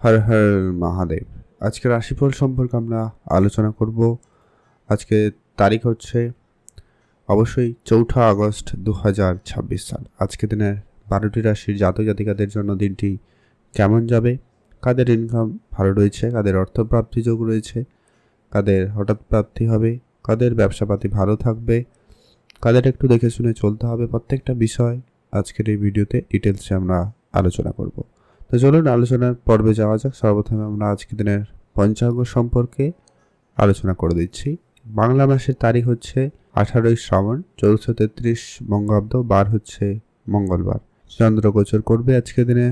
হর হর মহাদেব। আজকে রাশিফল সম্পর্কে আমরা আলোচনা করব। আজকে তারিখ হচ্ছে অবশ্যই 4 আগস্ট 2026 সাল। আজকে দিনের 12টি রাশির জাতক জাতিকাদের জন্য দিনটি কেমন যাবে, কাদের ইনকাম ভালো রয়েছে, কাদের অর্থপ্রাপ্তি যোগ রয়েছে, কাদের হঠাৎ প্রাপ্তি হবে, কাদের ব্যবসাপাতি ভালো থাকবে, কাদের একটু দেখে শুনে চলতে হবে, প্রত্যেকটা বিষয় আজকের এই ভিডিওতে ডিটেলসে আমরা আলোচনা করব। তো চলুন আলোচনার পর্বে যাওয়া যাক। সর্বপ্রথমে আমরা আজকের দিনের পঞ্চাঙ্গ সম্পর্কে আলোচনা করে দিচ্ছি। বাংলা মাসের তারিখ হচ্ছে 18ই শ্রাবণ 1433 বঙ্গাব্দ, বার হচ্ছে মঙ্গলবার। চন্দ্র গোচর করবে আজকের দিনে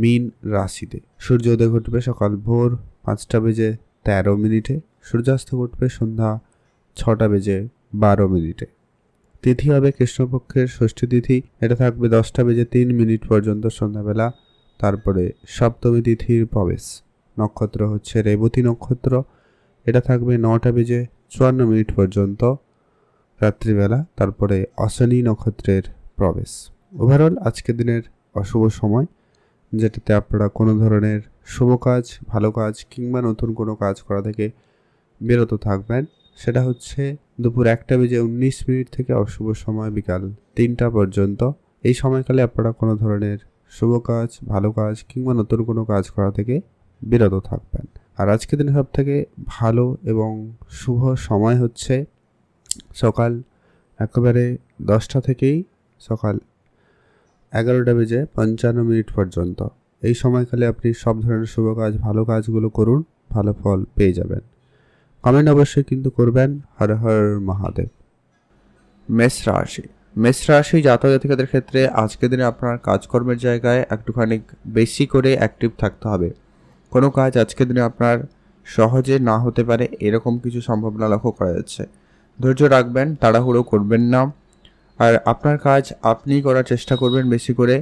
মীন রাশিতে। সূর্যোদয় ঘটবে সকাল ভোর 5টা বেজে 13 মিনিটে, সূর্যাস্ত ঘটবে সন্ধ্যা 6টা বেজে 12 মিনিটে। তিথি হবে কৃষ্ণপক্ষের ষষ্ঠী তিথি, এটা থাকবে 10টা বেজে 3 মিনিট পর্যন্ত সন্ধ্যাবেলা। তারপরে সপ্তমী তিথির প্রবেশ। নক্ষত্র হচ্ছে রেবতী নক্ষত্র, এটা থাকবে 9টা বেজে 54 মিনিট পর্যন্ত রাত্রিবেলা। তারপরে অশ্বিনী নক্ষত্রের প্রবেশ। ওভারঅল আজকের দিনের অশুভ সময়, যেটাতে আপনারা কোনো ধরনের শুভ কাজ, ভালো কাজ কিংবা নতুন কোনো কাজ করা থেকে বিরত থাকবেন, সেটা হচ্ছে দুপুর 1টা বেজে 19 মিনিট থেকে অশুভ সময় বিকাল 3টা পর্যন্ত। এই সময়কালে আপনারা কোনো ধরনের শুভ কাজ, ভালো কাজ কিংবা নতুন কোনো কাজ করা থেকে বিরত থাকবেন। আর আজকের দিনে সব থেকে ভালো এবং শুভ সময় হচ্ছে সকাল একেবারে 10টা থেকেই সকাল 11টা বেজে 55 মিনিট পর্যন্ত। এই সময়কালে আপনি সব ধরনের শুভ কাজ, ভালো কাজগুলো করুন, ভালো ফল পেয়ে যাবেন। কমেন্ট অবশ্যই কিন্তু করবেন। হর হর মহাদেব। মেষ রাশি। মেষ রাশি জাতক জাতিকাদের ক্ষেত্রে আজকের দিনে আপনার কাজকর্মের জায়গায় একটুখানি বেশি করে অ্যাক্টিভ থাকতে হবে। কোনো কাজ আজকের দিনে আপনার সহজে না হতে পারে, এরকম কিছু সম্ভাবনা লক্ষ্য করা যাচ্ছে। ধৈর্য রাখবেন, তাড়াহুড়ো করবেন না, আর আপনার কাজ আপনিই করার চেষ্টা করবেন বেশি করে,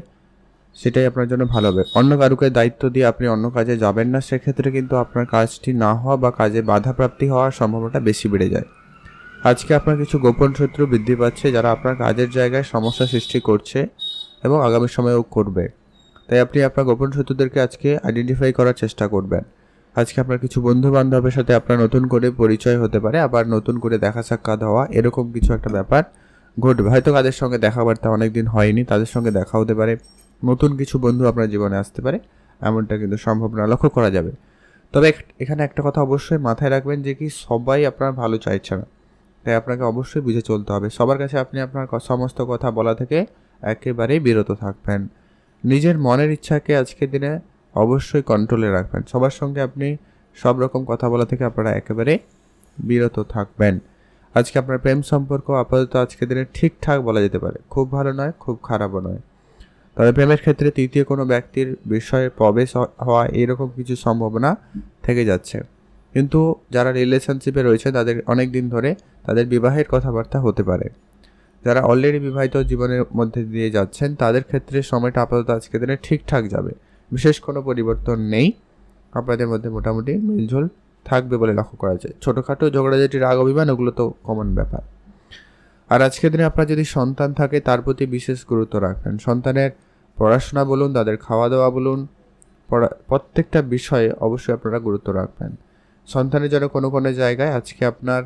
সেটাই আপনার জন্য ভালো হবে। অন্য কারুকে দায়িত্ব দিয়ে আপনি অন্য কাজে যাবেন না, সেক্ষেত্রে কিন্তু আপনার কাজটি না হওয়া বা কাজে বাধাপ্রাপ্তি হওয়ার সম্ভাবনাটা বেশি বেড়ে যায়। আজকে আপনার কিছু গোপন শত্রু বৃদ্ধি পাচ্ছে, যারা আপনার কাজের জায়গায় সমস্যা সৃষ্টি করছে এবং আগামী সময়েও করবে। তাই আপনি আপনার গোপন শত্রুদেরকে আজকে আইডেন্টিফাই করার চেষ্টা করবেন। আজকে আপনার কিছু বন্ধু বান্ধবের সাথে আপনার নতুন করে পরিচয় হতে পারে, আবার নতুন করে দেখা সাক্ষাৎ হওয়া, এরকম কিছু একটা ব্যাপার ঘটবে। হয়তো কাদের সঙ্গে দেখাবার্তা অনেকদিন হয়নি, তাদের সঙ্গে দেখা হতে পারে, নতুন কিছু বন্ধু আপনার জীবনে আসতে পারে, এমনটা কিন্তু সম্ভাবনা লক্ষ্য করা যাবে। তবে এখানে একটা কথা অবশ্যই মাথায় রাখবেন যে কি সবাই আপনার ভালো চাইছে না, তাই আপনাকে অবশ্যই বুঝে চলতে হবে। সবার কাছে আপনি আপনার সমস্ত কথা বলা থেকে একেবারেই বিরত থাকবেন। নিজের মনের ইচ্ছাকে আজকের দিনে অবশ্যই কন্ট্রোলে রাখবেন। সবার সঙ্গে আপনি সব রকম কথা বলা থেকে আপনারা একেবারে বিরত থাকবেন। আজকে আপনার প্রেম সম্পর্ক আপাতত আজকের দিনে ঠিকঠাক বলা যেতে পারে, খুব ভালো নয়, খুব খারাপও নয়। তবে প্রেমের ক্ষেত্রে তৃতীয় কোনো ব্যক্তির বিষয়ে প্রবেশ হওয়া, এরকম কিছু সম্ভাবনা থেকে যাচ্ছে। কিন্তু যারা রিলেশনশিপে রয়েছে তাদের অনেক দিন ধরে তাদের বিবাহের কথাবার্তা হতে পারে। যারা অলরেডি বিবাহিত জীবনের মধ্যে দিয়ে যাচ্ছেন তাদের ক্ষেত্রে সময়টা আপাতত আজকের দিনে ঠিকঠাক যাবে, বিশেষ কোনো পরিবর্তন নেই। আপনাদের মধ্যে মোটামুটি মিলঝুল থাকবে বলে লক্ষ্য করা যায়। ছোটোখাটো ঝগড়াঝাটি, রাগ অভিমান, ওগুলো তো কমন ব্যাপার। আর আজকের দিনে আপনার যদি সন্তান থাকে তার প্রতি বিশেষ গুরুত্ব রাখবেন। সন্তানের পড়াশোনা বলুন, তাদের খাওয়া দাওয়া বলুন, প্রত্যেকটা বিষয়ে অবশ্যই আপনারা গুরুত্ব রাখবেন। সন্তানের জন্য কোনো কোনো জায়গায় আজকে আপনার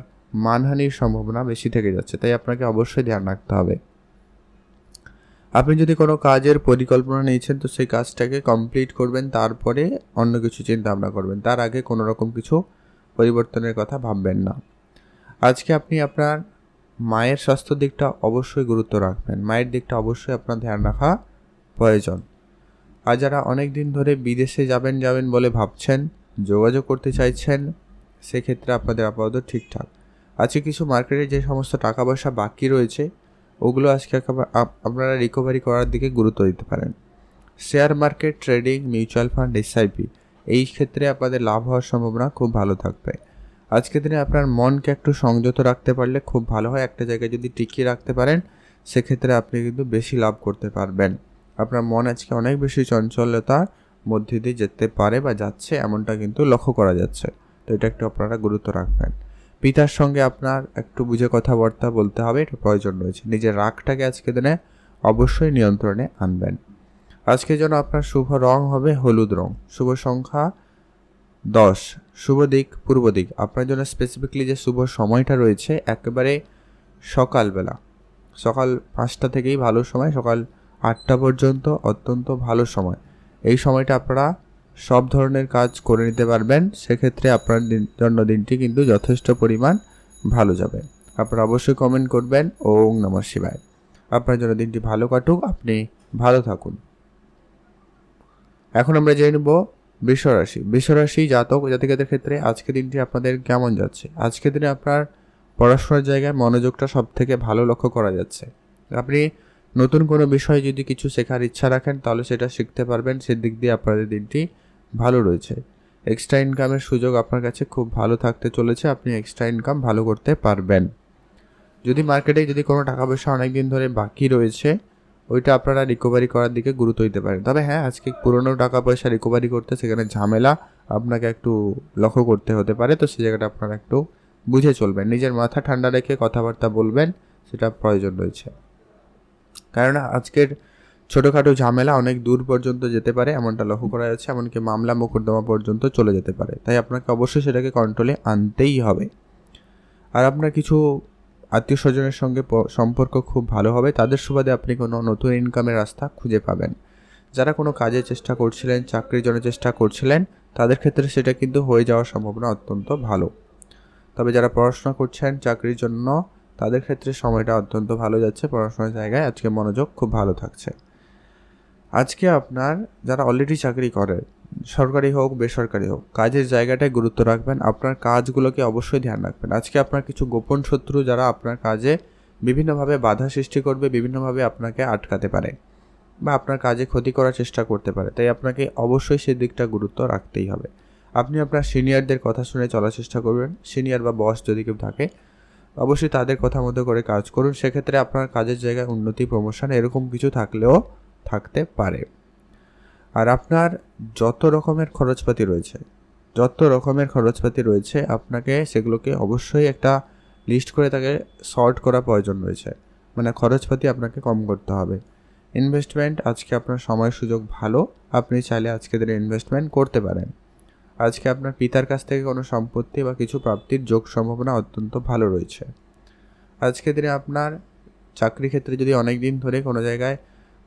মানহানির সম্ভাবনা বেশি থেকে যাচ্ছে, তাই আপনাকে অবশ্যই ধ্যান রাখতে হবে। আপনি যদি কোনো কাজের পরিকল্পনা নিয়েছেন তো সেই কাজটাকে কমপ্লিট করবেন, তারপরে অন্য কিছু চিন্তা ভাবনা করবেন, তার আগে কোনো রকম কিছু পরিবর্তনের কথা ভাববেন না। আজকে আপনি আপনার মায়ের স্বাস্থ্যের দিকটা অবশ্যই গুরুত্ব রাখবেন, মায়ের দিকটা অবশ্যই আপনার ধ্যান রাখা প্রয়োজন। আর যারা অনেক দিন ধরে বিদেশে যাবেন বলে ভাবছেন, যোগাযোগ করতে চাইছেন, সেক্ষেত্রে আপনাদের আপাতত ঠিকঠাক। আজকে কিছু মার্কেটে যে সমস্ত টাকা পয়সা বাকি রয়েছে ওগুলো আজকে আপনারা রিকভারি করার দিকে গুরুত্ব দিতে পারেন। Share market, trading, mutual fund, SIP, এই ক্ষেত্রে আপনাদের লাভ হওয়ার সম্ভাবনা খুব ভালো থাকবে। আজকের দিনে আপনার মনকে একটু সংযত রাখতে পারলে খুব ভালো হয়। একটা জায়গায় যদি টিকিয়ে রাখতে পারেন সেক্ষেত্রে আপনি কিন্তু বেশি লাভ করতে পারবেন। আপনার মন আজকে অনেক বেশি চঞ্চলতার মধ্যে দিয়ে যেতে পারে বা যাচ্ছে, এমনটা কিন্তু লক্ষ্য করা যাচ্ছে। তো এটা একটু আপনারা গুরুত্ব রাখবেন। পিতার সঙ্গে আপনার একটু বুঝে কথাবার্তা বলতে হবে, এটা প্রয়োজন রয়েছে। নিজের রাগটাকে আজকে দিনে অবশ্যই নিয়ন্ত্রণে আনবেন। আজকের জন্য আপনার শুভ রং হবে হলুদ রং, শুভ সংখ্যা 10, শুভ দিক পূর্ব দিক। আপনার জন্য স্পেসিফিকলি যে শুভ সময়টা রয়েছে একেবারে সকালবেলা, সকাল 5টা থেকেই ভালো সময়, সকাল 8টা পর্যন্ত অত্যন্ত ভালো সময়। এই সময়টা আপনারা সব ধরনের কাজ করে নিতে পারবেন। সেক্ষেত্রে আপনার জন্য দিনটি কিন্তু যথেষ্ট পরিমাণ ভালো যাবে। আপনারা অবশ্যই কমেন্ট করবেন ওম নমঃ শিবায়। আপনার জন্য দিনটি ভালো কাটুক, আপনি ভালো থাকুন। এখন আমরা জেনে নেব বৃষরাশি। বৃষরাশি জাতক জাতিকাদের ক্ষেত্রে আজকের দিনটি আপনাদের কেমন যাচ্ছে। আজকের দিনে আপনার পড়াশোনার জায়গায় মনোযোগটা সব থেকে ভালো লক্ষ্য করা যাচ্ছে। আপনি নতুন কোনো বিষয় যদি কিছু শেখার ইচ্ছা রাখেন তাহলে সেটা শিখতে পারবেন, সেদিক দিয়ে আপনাদের দিনটি ভালো রয়েছে। এক্সট্রা ইনকামের সুযোগ আপনার কাছে খুব ভালো থাকতে চলেছে, আপনি এক্সট্রা ইনকাম ভালো করতে পারবেন। যদি মার্কেটে যদি কোনো টাকা পয়সা অনেক দিন ধরে বাকি রয়েছে ওইটা আপনারা রিকভারি করার দিকে গুরুত্ব দিতে পারেন। তবে হ্যাঁ, আজকে পুরনো টাকা পয়সা রিকভারি করতে সেখানে ঝামেলা আপনাকে একটু লক্ষ্য করতে হতে পারে, তো সেই জায়গাটা আপনারা একটু বুঝে চলবেন। নিজের মাথা ঠান্ডা রেখে কথাবার্তা বলবেন, সেটা প্রয়োজন রয়েছে। কারণ আজকের ছোটোখাটো ঝামেলা অনেক দূর পর্যন্ত যেতে পারে, এমনটা লক্ষ্য করা যাচ্ছে। এমনকি মামলা মোকদ্দমা পর্যন্ত চলে যেতে পারে, তাই আপনাকে অবশ্যই সেটাকে কন্ট্রোলে আনতেই হবে। আর আপনার কিছু আত্মীয় স্বজনের সঙ্গে সম্পর্ক খুব ভালো হবে, তাদের সুবাদে আপনি কোনো নতুন ইনকামের রাস্তা খুঁজে পাবেন। যারা কোনো কাজের চেষ্টা করছিলেন, চাকরির জন্য চেষ্টা করছিলেন, তাদের ক্ষেত্রে সেটা কিন্তু হয়ে যাওয়ার সম্ভাবনা অত্যন্ত ভালো। তবে যারা পড়াশোনা করছেন চাকরির জন্য, তাদের ক্ষেত্রে সময়টা অত্যন্ত ভালো যাচ্ছে। পড়াশোনার জায়গায় আজকে মনোযোগ খুব ভালো থাকছে। আজকে আপনার যারা অলরেডি চাকরি করে, সরকারি হোক বেসরকারি হোক, কাজের জায়গাটায় গুরুত্ব রাখবেন। আপনার কাজগুলোকে অবশ্যই ধ্যান রাখবেন। আজকে আপনার কিছু গোপন শত্রু যারা আপনার কাজে বিভিন্নভাবে বাধা সৃষ্টি করবে, বিভিন্নভাবে আপনাকে আটকাতে পারে বা আপনার কাজে ক্ষতি করার চেষ্টা করতে পারে, তাই আপনাকে অবশ্যই সেদিকটা গুরুত্ব রাখতেই হবে। আপনি আপনার সিনিয়রদের কথা শুনে চলার চেষ্টা করবেন। সিনিয়র বা বস যদি কেউ থাকে অবশ্যই তাদের কথা মতো করে কাজ করুন। সেক্ষেত্রে আপনার কাজের জায়গায় উন্নতি, প্রমোশন এরকম কিছু থাকলেও থাকতে পারে। আর আপনার যত রকমের খরচপাতি রয়েছে আপনাকে সেগুলোকে অবশ্যই একটা লিস্ট করে তাকে সর্ট করা প্রয়োজন রয়েছে। মানে খরচপাতি আপনাকে কম করতে হবে। ইনভেস্টমেন্ট আজকে আপনার সময় সুযোগ ভালো, আপনি চাইলে আজকে দিনে ইনভেস্টমেন্ট করতে পারেন। আজকে আপনার পিতার কাছ থেকে কোনো সম্পত্তি বা কিছু প্রাপ্তির যোগ সম্ভাবনা অত্যন্ত ভালো রয়েছে। আজকে দিনে আপনার চাকরি ক্ষেত্রে যদি অনেক দিন ধরে কোনো জায়গায়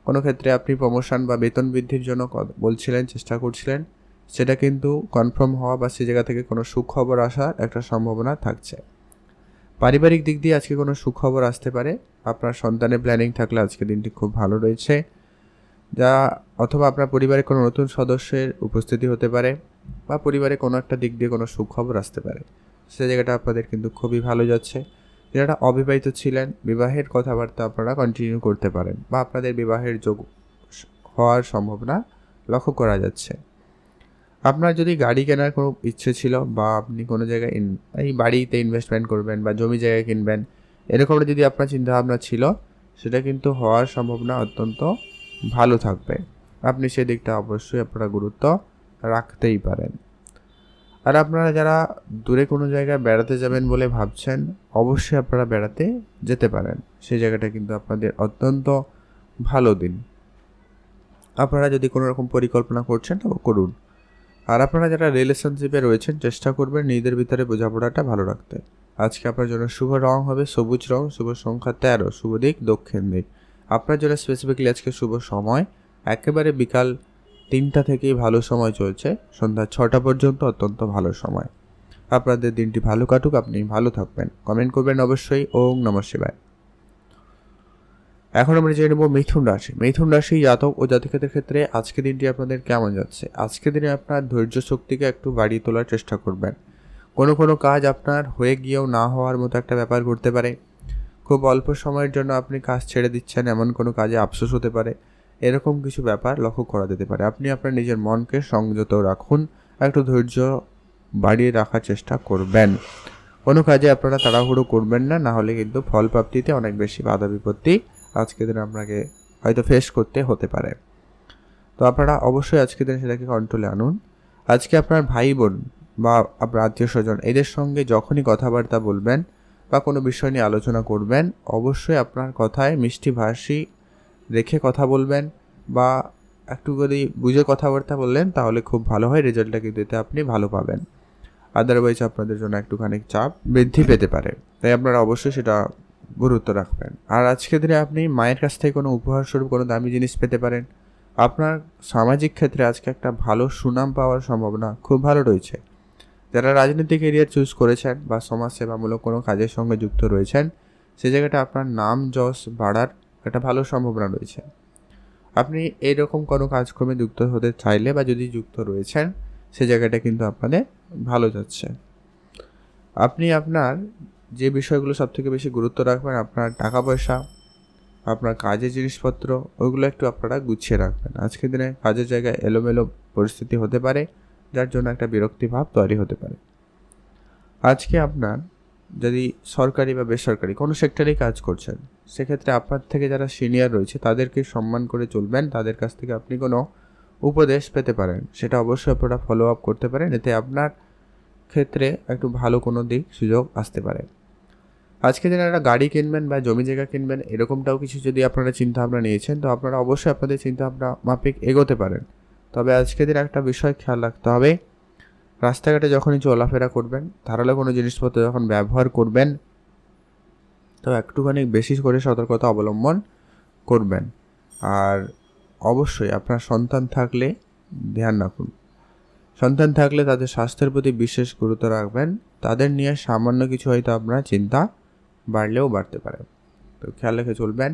কোনো ক্ষেত্রে আপনি প্রমোশন বা বেতন বৃদ্ধির জন্য বলছিলেন, চেষ্টা করছিলেন, সেটা কিন্তু কনফার্ম হওয়া বা সে জায়গা থেকে কোনো সুখবর আসার একটা সম্ভাবনা থাকছে। পারিবারিক দিক দিয়ে আজকে কোনো সুখবর আসতে পারে। আপনার সন্তানের প্ল্যানিং থাকলে আজকে দিনটি খুব ভালো রয়েছে। যা অথবা আপনার পরিবারে কোনো নতুন সদস্যের উপস্থিতি হতে পারে বা পরিবারে কোনো একটা দিক দিয়ে কোনো সুখবর আসতে পারে, সে জায়গাটা আপনাদের কিন্তু খুবই ভালো যাচ্ছে। যারা অবিবাহিত ছিলেন, বিবাহের কথাবার্তা আপনারা কন্টিনিউ করতে পারেন বা আপনাদের বিবাহের যোগ হওয়ার সম্ভাবনা লক্ষ্য করা যাচ্ছে। আপনার যদি গাড়ি কেনার কোনো ইচ্ছে ছিল বা আপনি কোনো জায়গায় এই বাড়িতে ইনভেস্টমেন্ট করবেন বা জমি জায়গা কিনবেন, এরকম যদি আপনার চিন্তাভাবনা ছিল, সেটা কিন্তু হওয়ার সম্ভাবনা অত্যন্ত ভালো থাকবে। আপনি সেদিকটা অবশ্যই আপনারা গুরুত্ব রাখতেই পারেন। আর আপনারা যারা দূরে কোনো জায়গায় বেড়াতে যাবেন বলে ভাবছেন, অবশ্যই আপনারা বেড়াতে যেতে পারেন। সেই জায়গাটা কিন্তু আপনাদের অত্যন্ত ভালো দিন। আপনারা যদি কোনো রকম পরিকল্পনা করছেন তবে করুন। আর আপনারা যারা রিলেশনশিপে রয়েছেন, চেষ্টা করবেন নিজেদের ভিতরে বোঝাপড়াটা ভালো রাখতে। আজকে আপনার জন্য শুভ রং হবে সবুজ রং, শুভ সংখ্যা 13, শুভ দিক দক্ষিণ দিক। আপনার জন্য স্পেসিফিকলি আজকে শুভ সময় একেবারে বিকাল 3টা থেকেই ভালো সময় চলছে, সন্ধ্যা 6টা পর্যন্ত অত্যন্ত ভালো সময়। আপনাদের দিনটি ভালো কাটুক, আপনি ভালো থাকবেন। কমেন্ট করবেন অবশ্যই ওম নমঃ শিবায়। এখন আমরা জেনে নেব মিথুন রাশি জাতক ও জাতিকাদের ক্ষেত্রে আজকে দিনটি আপনাদের কেমন যাচ্ছে। আজকে দিনে আপনার ধৈর্য শক্তিকে একটু বাড়িয়ে তোলার চেষ্টা করবেন। কোনো কাজ আপনার হয়ে গিয়েও না হওয়ার মতো একটা ব্যাপার ঘটতে পারে। খুব অল্প সময়ের জন্য আপনি কাজ ছেড়ে দিচ্ছেন, এমন কোনো কাজে আফসোস হতে পারে। এরকম কিছু ব্যাপার লক্ষ্য করা যেতে পারে। আপনি আপনার নিজের মনকে সংযত রাখুন, একটু ধৈর্য বাড়িয়ে রাখার চেষ্টা করবেন। কোনো কাজে আপনারা তাড়াহুড়ো করবেন না, না হলে কিন্তু ফল প্রাপ্তিতে অনেক বেশি বাধা বিপত্তি আজকের দিনে আপনাকে হয়তো ফেস করতে হতে পারে। তো আপনারা অবশ্যই আজকের দিনে সেটাকে কন্ট্রোলে আনুন। আজকে আপনার ভাই বোন বা আপনার আত্মীয় স্বজন এদের সঙ্গে যখনই কথাবার্তা বলবেন বা কোনো বিষয় নিয়ে আলোচনা করবেন, অবশ্যই আপনার কথায় মিষ্টি ভাষী রেখে কথা বলবেন বা একটু যদি বুঝে কথাবার্তা বললেন তাহলে খুব ভালো হয়, রেজাল্টটা কিন্তু এতে আপনি ভালো পাবেন। আদারওয়াইজ আপনাদের জন্য একটুখানি চাপ বৃদ্ধি পেতে পারে, তাই আপনারা অবশ্যই সেটা গুরুত্ব রাখবেন। আর আজকের দিনে আপনি মায়ের কাছ থেকে কোনো উপহার স্বরূপ কোনো দামি জিনিস পেতে পারেন। আপনার সামাজিক ক্ষেত্রে আজকে একটা ভালো সুনাম পাওয়ার সম্ভাবনা খুব ভালো রয়েছে। যারা রাজনৈতিক এরিয়া চুজ করেছেন বা সমাজসেবামূলক কোনো কাজের সঙ্গে যুক্ত রয়েছেন, সে জায়গাটা আপনার নাম যশ বাড়ার একটা ভালো সম্ভাবনা রয়েছে। আপনি এইরকম কোনো কাজকর্মে যুক্ত হতে চাইলে বা যদি যুক্ত রয়েছেন, সে জায়গাটা কিন্তু আপনাদের ভালো যাচ্ছে। আপনি আপনার যে বিষয়গুলো সবথেকে বেশি গুরুত্ব রাখবেন, আপনার টাকা পয়সা, আপনার কাজের জিনিসপত্র, ওইগুলো একটু আপনারা গুছিয়ে রাখবেন। আজকের দিনে কাজের জায়গায় এলোমেলো পরিস্থিতি হতে পারে, যার জন্য একটা বিরক্তি ভাব তৈরি হতে পারে। আজকে আপনার যদি সরকারি বা বেসরকারি কোনো সেক্টরেই কাজ করছেন, সেক্ষেত্রে আপনার থেকে যারা সিনিয়র রয়েছে তাদেরকে সম্মান করে চলবেন। তাদের কাছ থেকে আপনি কোনো উপদেশ পেতে পারেন, সেটা অবশ্যই আপনারা ফলো আপ করতে পারেন। এতে আপনার ক্ষেত্রে একটু ভালো কোনো দিক সুযোগ আসতে পারে। আজকে দিনে একটা গাড়ি কিনবেন বা জমি জায়গা কিনবেন, এরকমটাও কিছু যদি আপনারা চিন্তাভাবনা নিয়েছেন, তো আপনারা অবশ্যই আপনাদের চিন্তাভাবনা মাফিক এগোতে পারেন। তবে আজকে দিনে একটা বিষয় খেয়াল রাখতে হবে, রাস্তাঘাটে যখনই চলাফেরা করবেন, ধারালো কোনো জিনিসপত্র যখন ব্যবহার করবেন, তো একটুখানি বেশি করে সতর্কতা অবলম্বন করবেন। আর অবশ্যই আপনার সন্তান থাকলে ধ্যান রাখুন। সন্তান থাকলে তাদের স্বাস্থ্যের প্রতি বিশেষ গুরুত্ব রাখবেন। তাদের নিয়ে সামান্য কিছু হয়তো আপনার চিন্তা বাড়লেও বাড়তে পারে, তো খেয়াল রেখে চলবেন।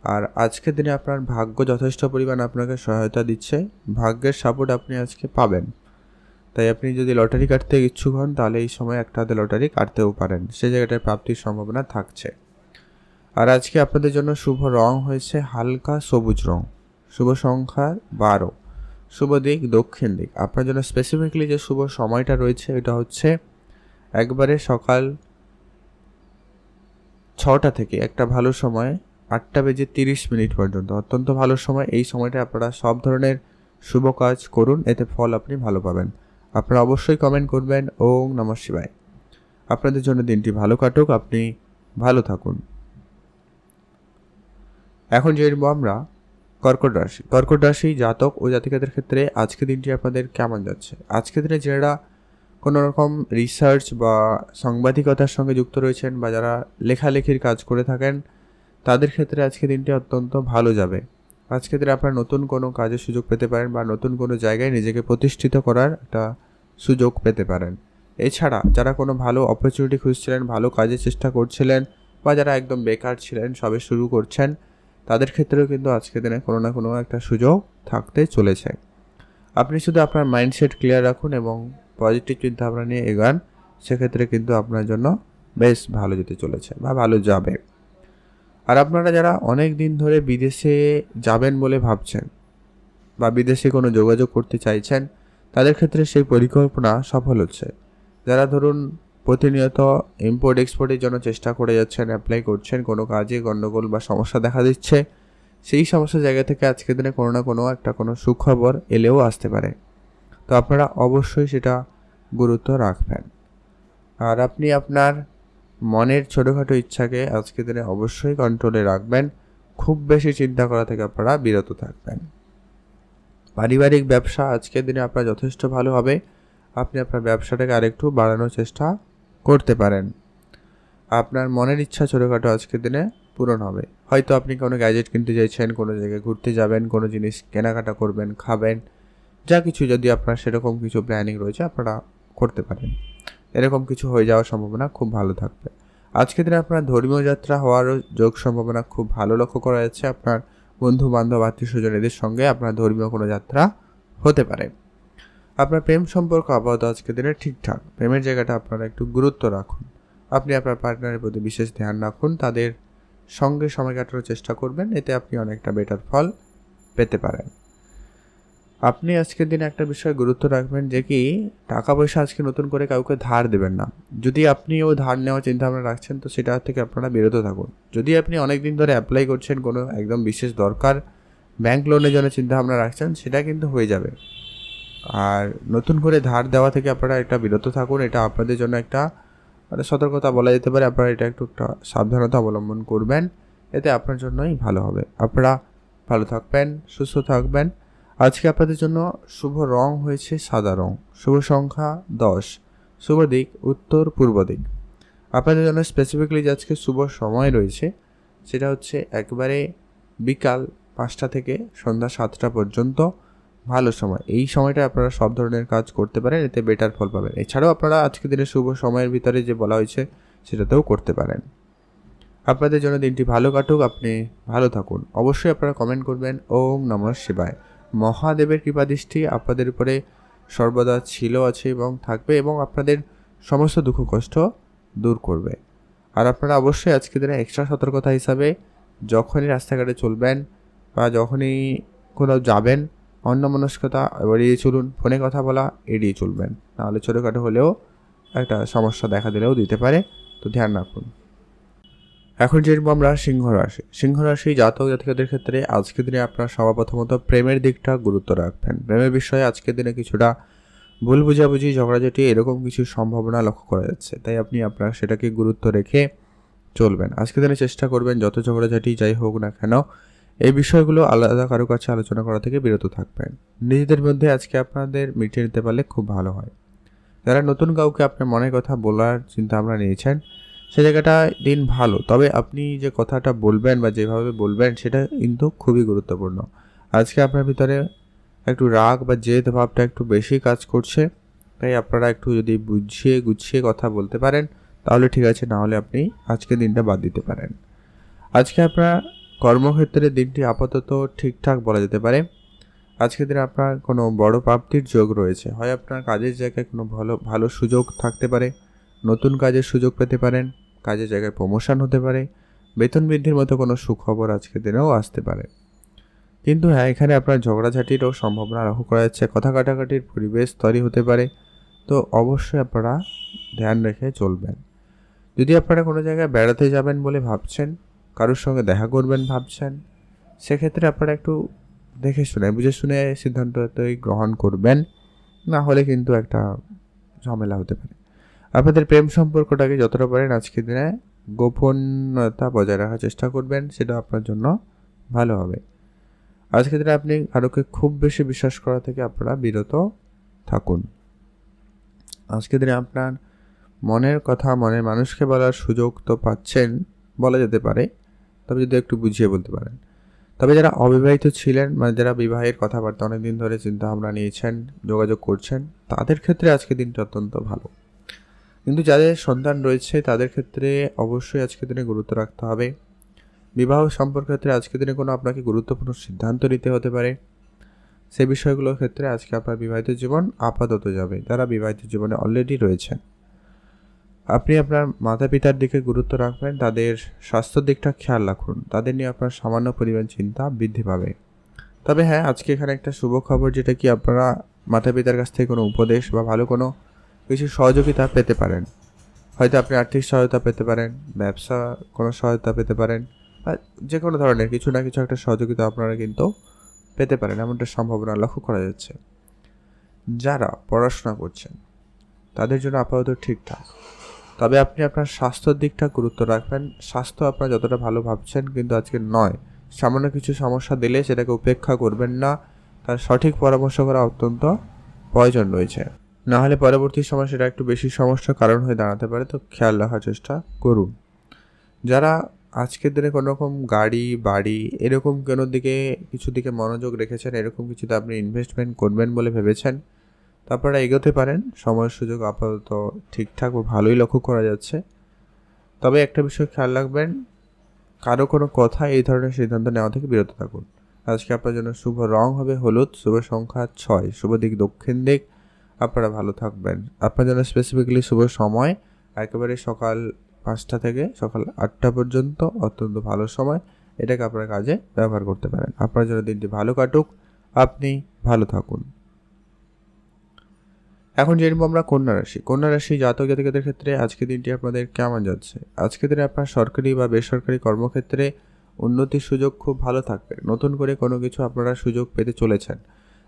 আর আজকের দিনে আপনার ভাগ্য যথেষ্ট পরিমাণ আপনাকে সহায়তা দিচ্ছে, ভাগ্যের সাপোর্ট আপনি আজকে পাবেন। তাই আপনি যদি লটারি কাটতে ইচ্ছুক হন, তাহলে এই সময় একটা হাতে লটারি কাটতেও পারেন, সে জায়গাটায় প্রাপ্তির সম্ভাবনা থাকছে। আর আজকে আপনাদের জন্য শুভ রং হয়েছে হালকা সবুজ রং, শুভ সংখ্যা 12, শুভ দিক দক্ষিণ দিক। আপনার জন্য স্পেসিফিকলি যে শুভ সময়টা রয়েছে এটা হচ্ছে একবারে সকাল 6টা থেকে একটা ভালো সময় 8:30 পর্যন্ত, অত্যন্ত ভালো সময়। এই সময়টা আপনারা সব ধরনের শুভ কাজ করুন, এতে ফল আপনি ভালো পাবেন। আপনারা অবশ্যই কমেন্ট করবেন ওম নমঃ শিবায়। আপনাদের জন্য দিনটি ভালো কাটুক, আপনি ভালো থাকুন। এখন জানবো আমরা কর্কট রাশি। কর্কট রাশি জাতক ও জাতিকাদের ক্ষেত্রে আজকের দিনটি আপনাদের কেমন যাচ্ছে। আজকের দিনে যারা কোনো রকম রিসার্চ বা সাংবাদিকতার সঙ্গে যুক্ত রয়েছেন বা যারা লেখালেখির কাজ করে থাকেন, তাদের ক্ষেত্রে আজকে দিনটি অত্যন্ত ভালো যাবে। আজকের দিনে আপনারা নতুন কোনো কাজের সুযোগ পেতে পারেন বা নতুন কোনো জায়গায় নিজেকে প্রতিষ্ঠিত করার একটা সুযোগ পেতে পারেন। এছাড়া যারা কোনো ভালো অপরচুনিটি খুঁজছিলেন, ভালো কাজের চেষ্টা করছিলেন বা যারা একদম বেকার ছিলেন, সবে শুরু করছেন, তাদের ক্ষেত্রেও কিন্তু আজকের দিনে কোনো না কোনো একটা সুযোগ থাকতে চলেছে। আপনি শুধু আপনার মাইন্ডসেট ক্লিয়ার রাখুন এবং পজিটিভ চিন্তাভাবনা নিয়ে এগান, সেক্ষেত্রে কিন্তু আপনার জন্য বেশ ভালো যেতে চলেছে বা ভালো যাবে। আর আপনারা যারা অনেক দিন ধরে বিদেশে যাবেন বলে ভাবছেন বা বিদেশে কোনো যোগাযোগ করতে চাইছেন, তাদের ক্ষেত্রে সেই পরিকল্পনা সফল হচ্ছে। যারা ধরুন প্রতিনিয়ত ইম্পোর্ট এক্সপোর্টের জন্য চেষ্টা করে যাচ্ছেন, অ্যাপ্লাই করছেন, কোনো কাজে গণ্ডগোল বা সমস্যা দেখা দিচ্ছে, সেই সমস্যা জায়গা থেকে আজকের দিনে কোনো না কোনো একটা কোনো সুখবর এলেও আসতে পারে, তো আপনারা অবশ্যই সেটা গুরুত্ব রাখবেন। আর আপনি আপনার মনের ছোটোখাটো ইচ্ছাকে আজকের দিনে অবশ্যই কন্ট্রোলে রাখবেন। খুব বেশি চিন্তা করা থেকে আপনারা বিরত থাকবেন। পারিবারিক ব্যবসা আজকের দিনে আপনার যথেষ্ট ভালো হবে। আপনি আপনার ব্যবসাটাকে আরেকটু বাড়ানোর চেষ্টা করতে পারেন। আপনার মনের ইচ্ছা ছোটোখাটো আজকের দিনে পূরণ হবে। হয়তো আপনি কোনো গ্যাজেট কিনতে চাইছেন, কোনো জায়গায় ঘুরতে যাবেন, কোনো জিনিস কেনাকাটা করবেন, খাবেন, যা কিছু যদি আপনার সেরকম কিছু প্ল্যানিং রয়েছে আপনারা করতে পারেন। এরকম কিছু হয়ে যাওয়ার সম্ভাবনা খুব ভালো থাকবে। আজকের দিনে আপনার ধর্মীয় যাত্রা হওয়ারও যোগ সম্ভাবনা খুব ভালো লক্ষ্য করা যাচ্ছে। আপনার বন্ধু বান্ধব আত্মীয় স্বজন এদের সঙ্গে আপনার ধর্মীয় কোনো যাত্রা হতে পারে। আপনার প্রেম সম্পর্ক আপাতত আজকের দিনে ঠিকঠাক। প্রেমের জায়গাটা আপনারা একটু গুরুত্ব রাখুন। আপনি আপনার পার্টনারের প্রতি বিশেষ ধ্যান রাখুন, তাদের সঙ্গে সময় কাটানোর চেষ্টা করবেন, এতে আপনি অনেকটা বেটার ফল পেতে পারেন। আপনি আজকের দিনে একটা বিষয় গুরুত্ব রাখবেন যে কি টাকা পয়সা আজকে নতুন করে কাউকে ধার দেবেন না। যদি আপনিও ধার নেওয়ার চিন্তাভাবনা রাখছেন, তো সেটা থেকে আপনারা বিরত থাকুন। যদি আপনি অনেক দিন ধরে অ্যাপ্লাই করছেন, কোনো একদম বিশেষ দরকার ব্যাংক লোনের জন্য চিন্তাভাবনা রাখছেন, সেটা কিন্তু হয়ে যাবে। আর নতুন করে ধার দেওয়া থেকে আপনারা একটা বিরত থাকুন। এটা আপনাদের জন্য একটা সতর্কতা বলা যেতে পারে। আপনারা এটা একটু সাবধানতা অবলম্বন করবেন, এতে আপনার জন্যই ভালো হবে। আপনারা ভালো থাকবেন, সুস্থ থাকবেন। আজকে আপনাদের জন্য শুভ রং হয়েছে সাদা রং, শুভ সংখ্যা 10, শুভ দিক উত্তর পূর্ব দিক। আপনাদের জন্য স্পেসিফিক্যালি যে আজকে শুভ সময় রয়েছে সেটা হচ্ছে একবারে বিকাল 5টা থেকে সন্ধ্যা 7টা পর্যন্ত ভালো সময়। এই সময়টা আপনারা সব ধরনের কাজ করতে পারেন, এতে বেটার ফল পাবেন। এছাড়াও আপনারা আজকে দিনের শুভ সময়ের ভিতরে যে বলা হয়েছে সেটাতেও করতে পারেন। আপনাদের জন্য দিনটি ভালো কাটুক, আপনি ভালো থাকুন। অবশ্যই আপনারা কমেন্ট করবেন ওম নমঃ শিবায়। মহাদেবের কৃপাদৃষ্টি আপনাদের উপরে সর্বদা ছিল, আছে এবং থাকবে, এবং আপনাদের সমস্ত দুঃখ কষ্ট দূর করবে। আর আপনারা অবশ্যই আজকে দিনে এক্সট্রা সতর্কতা হিসাবে যখনই রাস্তাঘাটে চলবেন বা যখনই কোথাও যাবেন, অন্যমনস্কতা এড়িয়ে চলুন। ফোনে কথা বলা এড়িয়ে চলবেন, নাহলে ছোটোখাটো হলেও একটা সমস্যা দেখা দিলেও দিতে পারে, তো ধ্যান রাখুন। এখন যে আমরা সিংহ রাশি জাতক জাতিকাদের ক্ষেত্রে আজকের দিনে আপনার সর্বপ্রথমত প্রেমের দিকটা গুরুত্ব রাখবেন। প্রেমের বিষয়ে আজকের দিনে কিছুটা ভুল বুঝাবুঝি, ঝগড়াঝাটি এরকম কিছু সম্ভাবনা লক্ষ্য করা যাচ্ছে, তাই আপনি আপনার সেটাকে গুরুত্ব রেখে চলবেন। আজকের দিনে চেষ্টা করবেন যত ঝগড়াঝাটি যাই হোক না কেন এই বিষয়গুলো আলাদা কারো কাছে আলোচনা করা থেকে বিরত থাকবেন। নিজেদের মধ্যে আজকে আপনাদের মিটিয়ে নিতে পারলে খুব ভালো হয়। যারা নতুন কাউকে আপনার মনের কথা বলার চিন্তা ভাবনা নিয়েছেন, সে জায়গাটা দিন ভালো, তবে আপনি যে কথাটা বলবেন বা যেভাবে বলবেন সেটা কিন্তু খুবই গুরুত্বপূর্ণ। আজকে আপনার ভিতরে একটু রাগ বা জেদ ভাবটা একটু বেশি কাজ করছে, তাই আপনারা একটু যদি বুঝিয়ে গুছিয়ে কথা বলতে পারেন তাহলে ঠিক আছে, না হলে আপনি আজকে দিনটা বাদ দিতে পারেন। আজকে আপনার কর্মক্ষেত্রে দিনটি আপাতত ঠিকঠাক বলা যেতে পারে। আজকের দিনে আপনার কোনো বড় প্রাপ্তির যোগ রয়েছে, হয় আপনার কাজের জায়গায় কোনো ভালো সুযোগ থাকতে পারে, নতুন কাজের সুযোগ পেতে পারেন, কাজের জায়গায় প্রমোশন হতে পারে, বেতন বৃদ্ধির মতো কোনো সুখবর আজকের দিনেও আসতে পারে। কিন্তু হ্যাঁ, এখানে আপনার ঝগড়াঝাটিরও সম্ভাবনা লক্ষ্য করা যাচ্ছে, কথা কাটাকাটির পরিবেশ তৈরি হতে পারে, তো অবশ্যই আপনারা ধ্যান রেখে চলবেন। যদি আপনারা কোনো জায়গায় বেড়াতে যাবেন বলে ভাবছেন, কারোর সঙ্গে দেখা করবেন ভাবছেন, সেক্ষেত্রে আপনারা একটু দেখে শুনে বুঝে শুনে সিদ্ধান্তই গ্রহণ করবেন, না হলে কিন্তু একটা ঝামেলা হতে পারে। আপনাদের প্রেম সম্পর্কটাকে যতটা পারেন আজকের দিনে গোপনতা বজায় রাখার চেষ্টা করবেন, সেটা আপনার জন্য ভালো হবে। আজকের দিনে আপনি কারোকে খুব বেশি বিশ্বাস করা থেকে আপনারা বিরত থাকুন। আজকের দিনে আপনার মনের কথা মনের মানুষকে বলার সুযোগ তো পাচ্ছেন বলা যেতে পারে, তবে যদি একটু বুঝিয়ে বলতে পারেন। তবে যারা অবিবাহিত ছিলেন, মানে যারা বিবাহের কথাবার্তা অনেকদিন ধরে চিন্তা ভাবনা নিয়েছেন, যোগাযোগ করছেন, তাদের ক্ষেত্রে আজকের দিনটা অত্যন্ত ভালো। কিন্তু যাদের সন্তান রয়েছে তাদের ক্ষেত্রে অবশ্যই আজকের দিনে গুরুত্ব রাখতে হবে। বিবাহ সম্পর্কের ক্ষেত্রে আজকের দিনে কোনো আপনাকে গুরুত্বপূর্ণ সিদ্ধান্ত নিতে হতে পারে, সেই বিষয়গুলোর ক্ষেত্রে আজকে আপনার বিবাহিত জীবন আপাতত যাবে। যারা বিবাহিত জীবনে অলরেডি রয়েছেন, আপনি আপনার মাতা পিতার দিকে গুরুত্ব রাখবেন, তাদের স্বাস্থ্যের দিকটা খেয়াল রাখুন, তাদের নিয়ে আপনার সামান্য পরিমাণ চিন্তা বৃদ্ধি পাবে। তবে হ্যাঁ, আজকে এখানে একটা শুভ খবর, যেটা কি আপনারা মাতা পিতার কাছ থেকে কোনো উপদেশ বা ভালো কোনো কিছু সহযোগিতা পেতে পারেন। হয়তো আপনি আর্থিক সহায়তা পেতে পারেন, ব্যবসা কোনো সহায়তা পেতে পারেন, বা যে কোনো ধরনের কিছু না কিছু একটা সহযোগিতা আপনারা কিন্তু পেতে পারেন, এমনটা সম্ভাবনা লক্ষ্য করা যাচ্ছে। যারা পড়াশোনা করছেন তাদের জন্য আপাতত ঠিকঠাক, তবে আপনি আপনার স্বাস্থ্যের দিকটা গুরুত্ব রাখবেন। স্বাস্থ্য আপনারা যতটা ভালো ভাবছেন কিন্তু আজকে নয়, সামান্য কিছু সমস্যা দিলে সেটাকে উপেক্ষা করবেন না, তার সঠিক পরামর্শ করা অত্যন্ত প্রয়োজন রয়েছে, না হলে পরবর্তী সময় সেটা একটু বেশি সমস্যার কারণ হয়ে দাঁড়াতে পারে, তো খেয়াল রাখার চেষ্টা করুন। যারা আজকের দিনে কোনো রকম গাড়ি বাড়ি এরকম কোনো দিকে কিছু দিকে মনোযোগ রেখেছেন, এরকম কিছুতে আপনি ইনভেস্টমেন্ট করবেন বলে ভেবেছেন, তো আপনারা এগোতে পারেন। সময়ের সুযোগ আপাতত ঠিকঠাক ও ভালোই লক্ষ্য করা যাচ্ছে। তবে একটা বিষয় খেয়াল রাখবেন, কারো কোনো কথা এই ধরনের সিদ্ধান্ত নেওয়া থেকে বিরত থাকুন। আজকে আপনার জন্য শুভ রং হবে হলুদ, শুভ সংখ্যা 6, শুভ দিক দক্ষিণ দিক। আপনারা ভালো থাকবেন। আপনার জন্য স্পেসিফিক্যালি শুভ সময় একেবারে সকাল 5টা থেকে সকাল 8টা পর্যন্ত অত্যন্ত ভালো সময়, এটাকে আপনার কাজে ব্যবহার করতে পারেন। আপনার জন্য দিনটি ভালো কাটুক, আপনি ভালো থাকুন। এখন জেনব আমরা কন্যা রাশি জাতক জাতিকাদের ক্ষেত্রে আজকের দিনটি আপনাদের কেমন যাচ্ছে। আজকের দিনে আপনার সরকারি বা বেসরকারি কর্মক্ষেত্রে উন্নতির সুযোগ খুব ভালো থাকবে। নতুন করে কোনো কিছু আপনারা সুযোগ পেতে চলেছেন।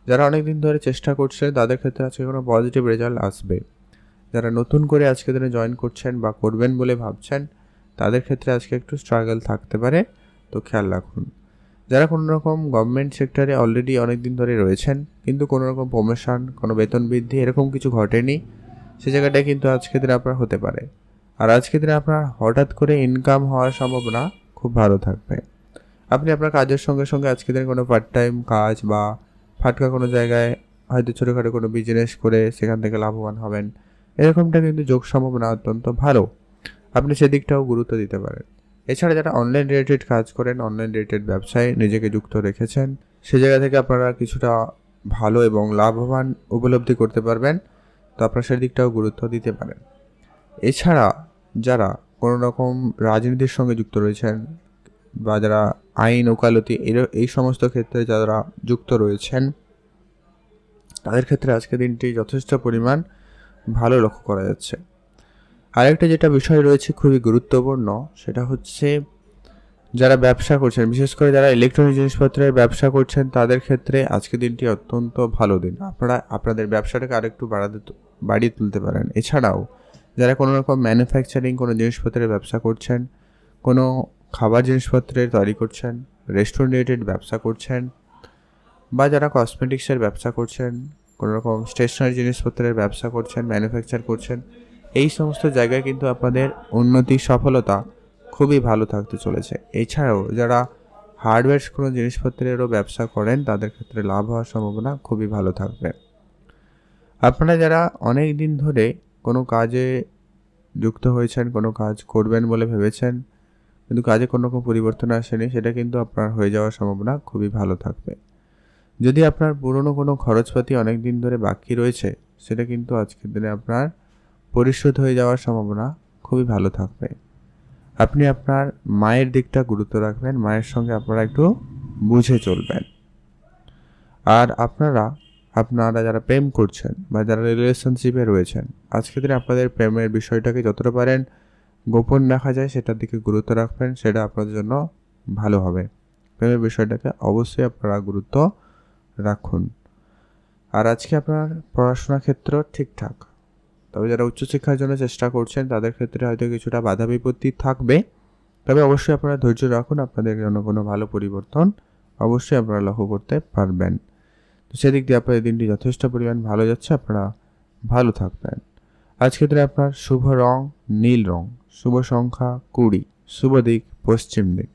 যারা অনেক দিন ধরে চেষ্টা করছেন তাদের ক্ষেত্রে আজকে কোনো পজিটিভ রেজাল্ট আসবে। যারা নতুন করে আজকের দিনে জয়েন করছেন বা করবেন বলে ভাবছেন, তাদের ক্ষেত্রে আজকে একটু স্ট্রাগল থাকতে পারে, তো খেয়াল রাখুন। যারা কোনো রকম গভর্নমেন্ট সেক্টরে অলরেডি অনেক দিন ধরে রয়েছেন কিন্তু কোনো রকম প্রমোশন, কোনো বেতন বৃদ্ধি এরকম কিছু ঘটেনি, সে জায়গাটায় কিন্তু আজকের দিনে আপনার হতে পারে। আর আজকের দিনে আপনার হঠাৎ করে ইনকাম হওয়ার সম্ভাবনা খুব ভালো থাকবে। আপনি আপনার কাজের সঙ্গে সঙ্গে আজকের দিনে কোনো পার্ট টাইম কাজ বা ফাটকা কোনো জায়গায় হয়তো ছোটোখাটো কোনো বিজনেস করে সেখান থেকে লাভবান হবেন, এরকমটা কিন্তু যোগ সম্ভাবনা অত্যন্ত ভালো। আপনি সেদিকটাও গুরুত্ব দিতে পারেন। এছাড়া যারা অনলাইন রিলেটেড কাজ করেন, অনলাইন রিলেটেড ব্যবসায় নিজেকে যুক্ত রেখেছেন, সে জায়গা থেকে আপনারা কিছুটা ভালো এবং লাভবান উপলব্ধি করতে পারবেন। তো আপনারা সেদিকটাও গুরুত্ব দিতে পারেন। এছাড়া যারা কোনো রকম রাজনীতির সঙ্গে যুক্ত রয়েছেন বা যারা আইন ওকালতি এই সমস্ত ক্ষেত্রে যারা যুক্ত রয়েছেন, তাদের ক্ষেত্রে আজকের দিনটি যথেষ্ট পরিমাণ ভালো লক্ষ্য করা যাচ্ছে। আরেকটা যেটা বিষয় রয়েছে খুবই গুরুত্বপূর্ণ, সেটা হচ্ছে যারা ব্যবসা করছেন, বিশেষ করে যারা ইলেকট্রনিক জিনিসপত্রের ব্যবসা করছেন, তাদের ক্ষেত্রে আজকের দিনটি অত্যন্ত ভালো দিন। আপনারা আপনাদের ব্যবসাটাকে আরেকটু বাড়িয়ে তুলতে পারেন। এছাড়াও যারা কোনো রকম ম্যানুফ্যাকচারিং কোনো জিনিসপত্রের ব্যবসা করছেন, কোনো খাবার জিনিসপত্রের তৈরি করছেন, রেস্টুরেন্ট রিলেটেড ব্যবসা করছেন, বা যারা কসমেটিক্সের ব্যবসা করছেন, কোনো রকম স্টেশনারি জিনিসপত্রের ব্যবসা করছেন, ম্যানুফ্যাকচার করছেন, এই সমস্ত জায়গায় কিন্তু আপনাদের উন্নতি, সফলতা খুবই ভালো থাকতে চলেছে। এছাড়াও যারা হার্ডওয়্যার কোনো জিনিসপত্রেরও ব্যবসা করেন, তাদের ক্ষেত্রে লাভ হওয়ার সম্ভাবনা খুবই ভালো থাকবে। আপনারা যারা অনেক দিন ধরে কোনো কাজে যুক্ত হয়েছেন, কোনো কাজ করবেন বলে ভেবেছেন কিন্তু কাজে কোনো রকম পরিবর্তন আসেনি, সেটা কিন্তু আপনার হয়ে যাওয়ার সম্ভাবনা খুবই ভালো থাকবে। যদি আপনার পুরনো কোনো খরচপাতি অনেক দিন ধরে বাকি রয়েছে, সেটা কিন্তু আজকের দিনে আপনার পরিশোধ হয়ে যাওয়ার সম্ভাবনা খুবই ভালো থাকবে। আপনি আপনার মায়ের দিকটা গুরুত্ব রাখবেন, মায়ের সঙ্গে আপনারা একটু বুঝে চলবেন। আর আপনারা যারা প্রেম করছেন বা যারা রিলেশনশিপে রয়েছেন, আজকের দিনে আপনাদের প্রেমের বিষয়টাকে যতটা পারেন গোপন রাখা যায় সেটার দিকে গুরুত্ব রাখবেন, সেটা আপনাদের জন্য ভালো হবে। প্রেমের বিষয়টাকে অবশ্যই আপনারা গুরুত্ব রাখুন। আর আজকে আপনার পড়াশোনার ক্ষেত্র ঠিকঠাক, তবে যারা উচ্চশিক্ষার জন্য চেষ্টা করছেন তাদের ক্ষেত্রে হয়তো কিছুটা বাধা বিপত্তি থাকবে, তবে অবশ্যই আপনারা ধৈর্য রাখুন, আপনাদের জন্য কোনো ভালো পরিবর্তন অবশ্যই আপনারা লক্ষ্য করতে পারবেন। তো সেদিক দিয়ে আপনাদের দিনটি যথেষ্ট পরিমাণ ভালো যাচ্ছে, আপনারা ভালো থাকবেন। আজকের দিনে আপনার শুভ রং নীল রং, শুভ সংখ্যা 20, শুভ দিক পশ্চিম দিক।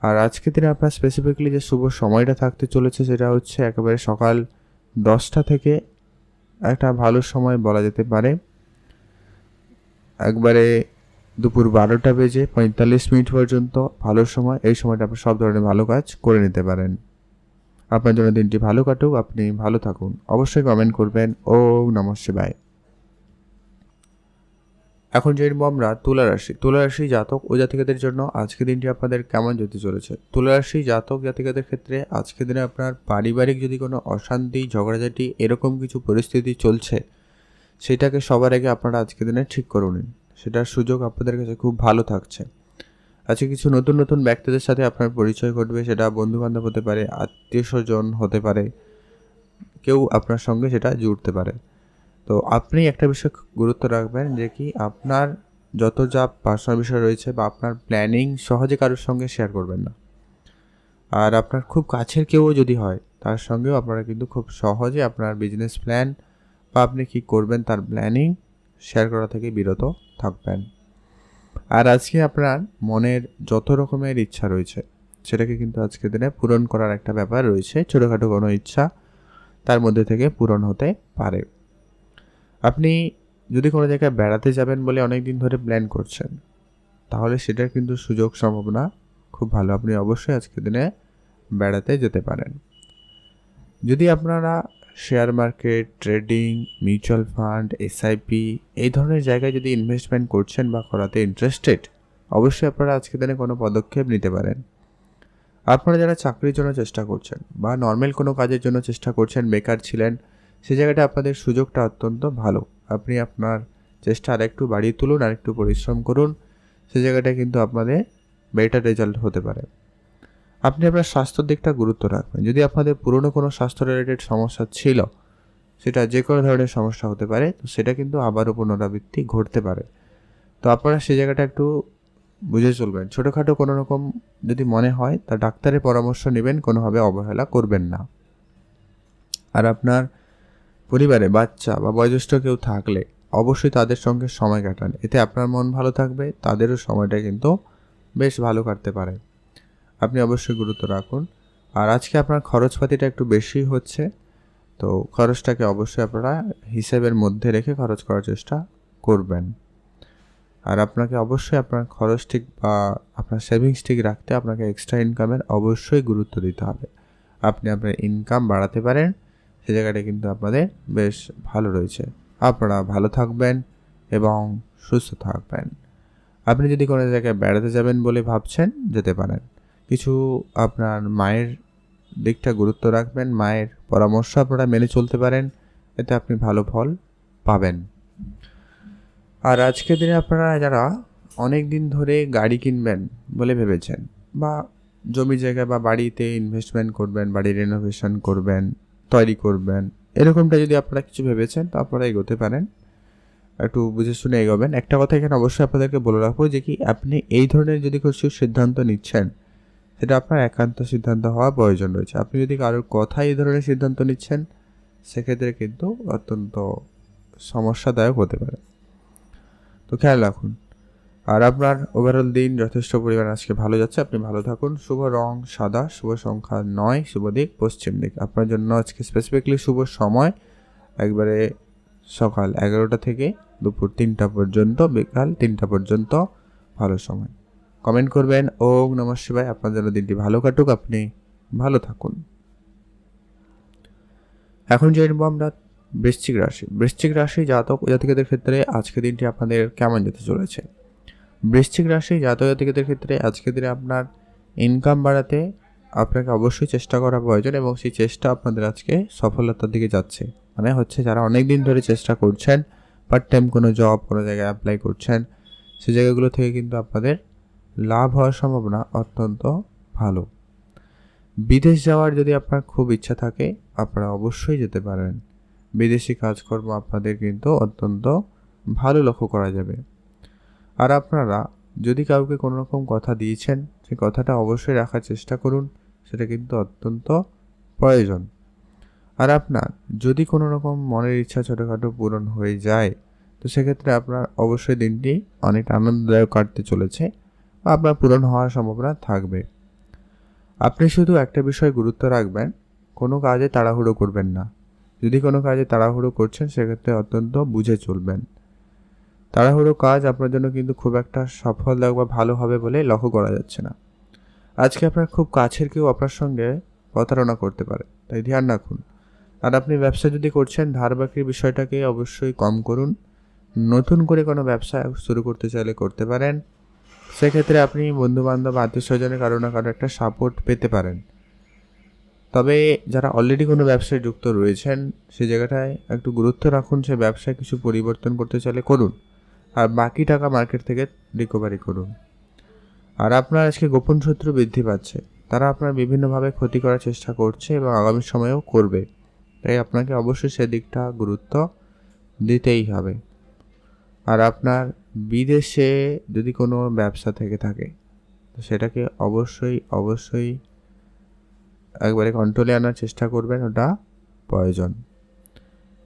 আর আজকের দিনে আপনার স্পেসিফিক্যালি যে শুভ সময়টা থাকতে চলেছে সেটা হচ্ছে একেবারে সকাল 10টা থেকে একটা ভালো সময় বলা যেতে পারে একবারে দুপুর 12টা বেজে 45 মিনিট পর্যন্ত ভালো সময়। এই সময়টা আপনি সব ধরনের ভালো কাজ করে নিতে পারেন। আপনার জন্য দিনটি ভালো কাটুক, আপনি ভালো থাকুন। অবশ্যই কমেন্ট করবেন। ওম নমঃ শিবায়। এখন জেনব আমরা তুলা রাশি জাতক ও জাতিকাদের জন্য আজকের দিনটি আপনাদের কেমন যেতে চলেছে। তুলা রাশি জাতক জাতিকাদের ক্ষেত্রে আজকের দিনে আপনার পারিবারিক যদি কোনো অশান্তি, ঝগড়াঝাটি এরকম কিছু পরিস্থিতি চলছে, সেটাকে সবার আগে আপনারা আজকের দিনে ঠিক করে নিন। সেটার সুযোগ আপনাদের কাছে খুব ভালো থাকছে। আজকে কিছু নতুন নতুন ব্যক্তিদের সাথে আপনার পরিচয় ঘটবে, সেটা বন্ধুবান্ধব হতে পারে, আত্মীয় স্বজন হতে পারে, কেউ আপনার সঙ্গে সেটা জুড়তে পারে। তো আপনি একটা বিষয় গুরুত্ব রাখবেন যে কি আপনার যত যা পার্সোনাল বিষয় রয়েছে বা আপনার প্ল্যানিং সহজে কারোর সঙ্গে শেয়ার করবেন না। আর আপনার খুব কাছের কেউ যদি হয় তার সঙ্গেও আপনারা কিন্তু খুব সহজে আপনার বিজনেস প্ল্যান বা আপনি কী করবেন তার প্ল্যানিং শেয়ার করা থেকে বিরত থাকবেন। আর আজকে আপনার মনের যত রকমের ইচ্ছা রয়েছে সেটাকে কিন্তু আজকের দিনে পূরণ করার একটা ব্যাপার রয়েছে। ছোটোখাটো কোনো ইচ্ছা তার মধ্যে থেকে পূরণ হতে পারে। আপনি যদি কোনো জায়গায় বেড়াতে যাবেন বলে অনেক দিন ধরে প্ল্যান করছেন, তাহলে সেটার কিন্তু সুযোগ সম্ভাবনা খুব ভালো। আপনি অবশ্যই আজকের দিনে বেড়াতে যেতে পারেন। যদি আপনারা share market, trading, mutual fund, SIP এই ধরনের জায়গায় যদি ইনভেস্টমেন্ট করছেন বা করাতে ইন্টারেস্টেড, অবশ্যই আপনারা আজকের দিনে কোনো পদক্ষেপ নিতে পারেন। আপনারা যারা চাকরির জন্য চেষ্টা করছেন বা নর্মাল কোনো কাজের জন্য চেষ্টা করছেন, বেকার ছিলেন, সেই জায়গাটা আপনাদের সুযোগটা অত্যন্ত ভালো। আপনি আপনার চেষ্টা আরেকটু বাড়িয়ে তুলুন, আরেকটু পরিশ্রম করুন, সেই জায়গাটায় কিন্তু আপনাদের বেটার রেজাল্ট হতে পারে। আপনি আপনার স্বাস্থ্যের দিকটা গুরুত্ব রাখবেন। যদি আপনাদের পুরনো কোনো স্বাস্থ্য রিলেটেড সমস্যা ছিল, সেটা যে কোনো ধরনের সমস্যা হতে পারে, তো সেটা কিন্তু আবারও পুনরাবৃত্তি ঘটতে পারে। তো আপনারা সেই জায়গাটা একটু বুঝে চলবেন। ছোটোখাটো কোনো রকম যদি মনে হয় তা ডাক্তারের পরামর্শ নেবেন, কোনোভাবে অবহেলা করবেন না। আর আপনার পরিবারে বাচ্চা বা বয়োজ্যেষ্ঠ কেউ থাকলে অবশ্যই তাদের সঙ্গে সময় কাটান, এতে আপনার মন ভালো থাকবে, তাদেরও সময়টা কিন্তু বেশ ভালো কাটতে পারে। আপনি অবশ্যই গুরুত্ব রাখুন। আর আজকে আপনার খরচপাতিটা একটু বেশি হচ্ছে, তো খরচটাকে অবশ্যই আপনারা হিসেবের মধ্যে রেখে খরচ করার চেষ্টা করবেন। আর আপনাকে অবশ্যই আপনার খরচ ঠিক বা আপনার সেভিংস ঠিক রাখতে আপনাকে এক্সট্রা ইনকামের অবশ্যই গুরুত্ব দিতে হবে। আপনি আপনার ইনকাম বাড়াতে পারেন, সে জায়গাটা কিন্তু আপনাদের বেশ ভালো রয়েছে। আপনারা ভালো থাকবেন এবং সুস্থ থাকবেন। আপনি যদি কোনো জায়গায় বেড়াতে যাবেন বলে ভাবছেন, যেতে পারেন। কিছু আপনার মায়ের দিকটা গুরুত্ব রাখবেন, মায়ের পরামর্শ আপনারা মেনে চলতে পারেন, এতে আপনি ভালো ফল পাবেন। আর আজকের দিনে আপনারা যারা অনেক দিন ধরে গাড়ি কিনবেন বলে ভেবেছেন, বা জমি জায়গা বা বাড়িতে ইনভেস্টমেন্ট করবেন, বাড়ি রেনোভেশন করবেন, তৈরি করবেন, এরকমটা যদি আপনারা কিছু ভেবেছেন, তো আপনারা এগোতে পারেন। একটু বুঝে শুনে এগোবেন। একটা কথা এখানে অবশ্যই আপনাদেরকে বলে রাখবো যে কি আপনি এই ধরনের যদি কিছু সিদ্ধান্ত নিচ্ছেন, সেটা আপনার একান্ত সিদ্ধান্ত হওয়া প্রয়োজন রয়েছে। আপনি যদি কারোর কথায় এই ধরনের সিদ্ধান্ত নিচ্ছেন, সেক্ষেত্রে কিন্তু অত্যন্ত সমস্যাদায়ক হতে পারে, তো খেয়াল রাখুন। আর আপনার ওভারঅল দিন যথেষ্ট পরিমাণ আজকে ভালো যাচ্ছে, আপনি ভালো থাকুন। শুভ রং সাদা, শুভ সংখ্যা 9, শুভ দিক পশ্চিম দিক। আপনার জন্য আজকে স্পেসিফিকলি শুভ সময় একবারে সকাল 11টা থেকে দুপুর 3টা পর্যন্ত, বিকাল 3টা পর্যন্ত ভালো সময়। কমেন্ট করবেন ওম নমঃ শিবায়। আপনার জন্য দিনটি ভালো কাটুক, আপনি ভালো থাকুন। এখন জেনে আমরা বৃশ্চিক রাশি। বৃশ্চিক রাশি জাতক জাতিকাদের ক্ষেত্রে আজকে দিনটি আপনাদের কেমন যেতে চলেছে? বৃশ্চিক রাশি জাতক জাতিকাদের ক্ষেত্রে আজকের দিনে আপনার ইনকাম বাড়াতে আপনাকে অবশ্যই চেষ্টা করা প্রয়োজন, এবং সেই চেষ্টা আপনাদের আজকে সফলতার দিকে যাচ্ছে। মানে হচ্ছে যারা অনেক দিন ধরে চেষ্টা করছেন, পার্ট টাইম কোনো জব কোনো জায়গায় অ্যাপ্লাই করছেন, সেই জায়গাগুলো থেকে কিন্তু আপনাদের লাভ হওয়ার সম্ভাবনা অত্যন্ত ভালো। বিদেশ যাওয়ার যদি আপনার খুব ইচ্ছা থাকে, আপনারা অবশ্যই যেতে পারেন। বিদেশি কাজকর্ম আপনাদের কিন্তু অত্যন্ত ভালো লক্ষ্য করা যাবে। আর আপনারা যদি কাউকে কোনো রকম কথা দিয়েছেন, সেই কথাটা অবশ্যই রাখার চেষ্টা করুন, সেটা কিন্তু অত্যন্ত প্রয়োজন। আর আপনার যদি কোনো রকম মনের ইচ্ছা ছোটোখাটো পূরণ হয়ে যায়, তো সেক্ষেত্রে আপনার অবশ্যই দিনটি অনেক আনন্দদায়ক কাটতে চলেছে, বা আপনার পূরণ হওয়ার সম্ভাবনা থাকবে। আপনি শুধু একটা বিষয় গুরুত্ব রাখবেন, কোনো কাজে তাড়াহুড়ো করবেন না। যদি কোনো কাজে তাড়াহুড়ো করছেন, সেক্ষেত্রে অত্যন্ত বুঝে চলবেন। তাড়াহুড়ো কাজ আপনার জন্য কিন্তু খুব একটা সফলদায়ক বা ভালো হবে বলে লক্ষ্য করা যাচ্ছে না। আজকে আপনার খুব কাছের কেউ আপনার সঙ্গে প্রতারণা করতে পারে, তাই ধ্যান রাখুন। আর আপনি ব্যবসা যদি করছেন, ধার বাকির বিষয়টাকে অবশ্যই কম করুন। নতুন করে কোনো ব্যবসা শুরু করতে চাইলে করতে পারেন। সেক্ষেত্রে আপনি বন্ধুবান্ধব আত্মীয় স্বজনের কারো না কারো একটা সাপোর্ট পেতে পারেন। তবে যারা অলরেডি কোনো ব্যবসায় যুক্ত রয়েছেন, সেই জায়গাটায় একটু গুরুত্ব রাখুন। সে ব্যবসায় কিছু পরিবর্তন করতে চাইলে করুন, আর বাকি টাকা মার্কেট থেকে রিকভারি করুন। আর আপনার আজকে গোপন শত্রু বৃদ্ধি পাচ্ছে, তারা আপনার বিভিন্নভাবে ক্ষতি করার চেষ্টা করছে এবং আগামী সময়েও করবে, তাই আপনাকে অবশ্যই সেদিকটা গুরুত্ব দিতেই হবে। আর আপনার বিদেশে যদি কোনো ব্যবসা থেকে থাকে, তো সেটাকে অবশ্যই একবারে কন্ট্রোলে আনার চেষ্টা করবেন, ওটা প্রয়োজন।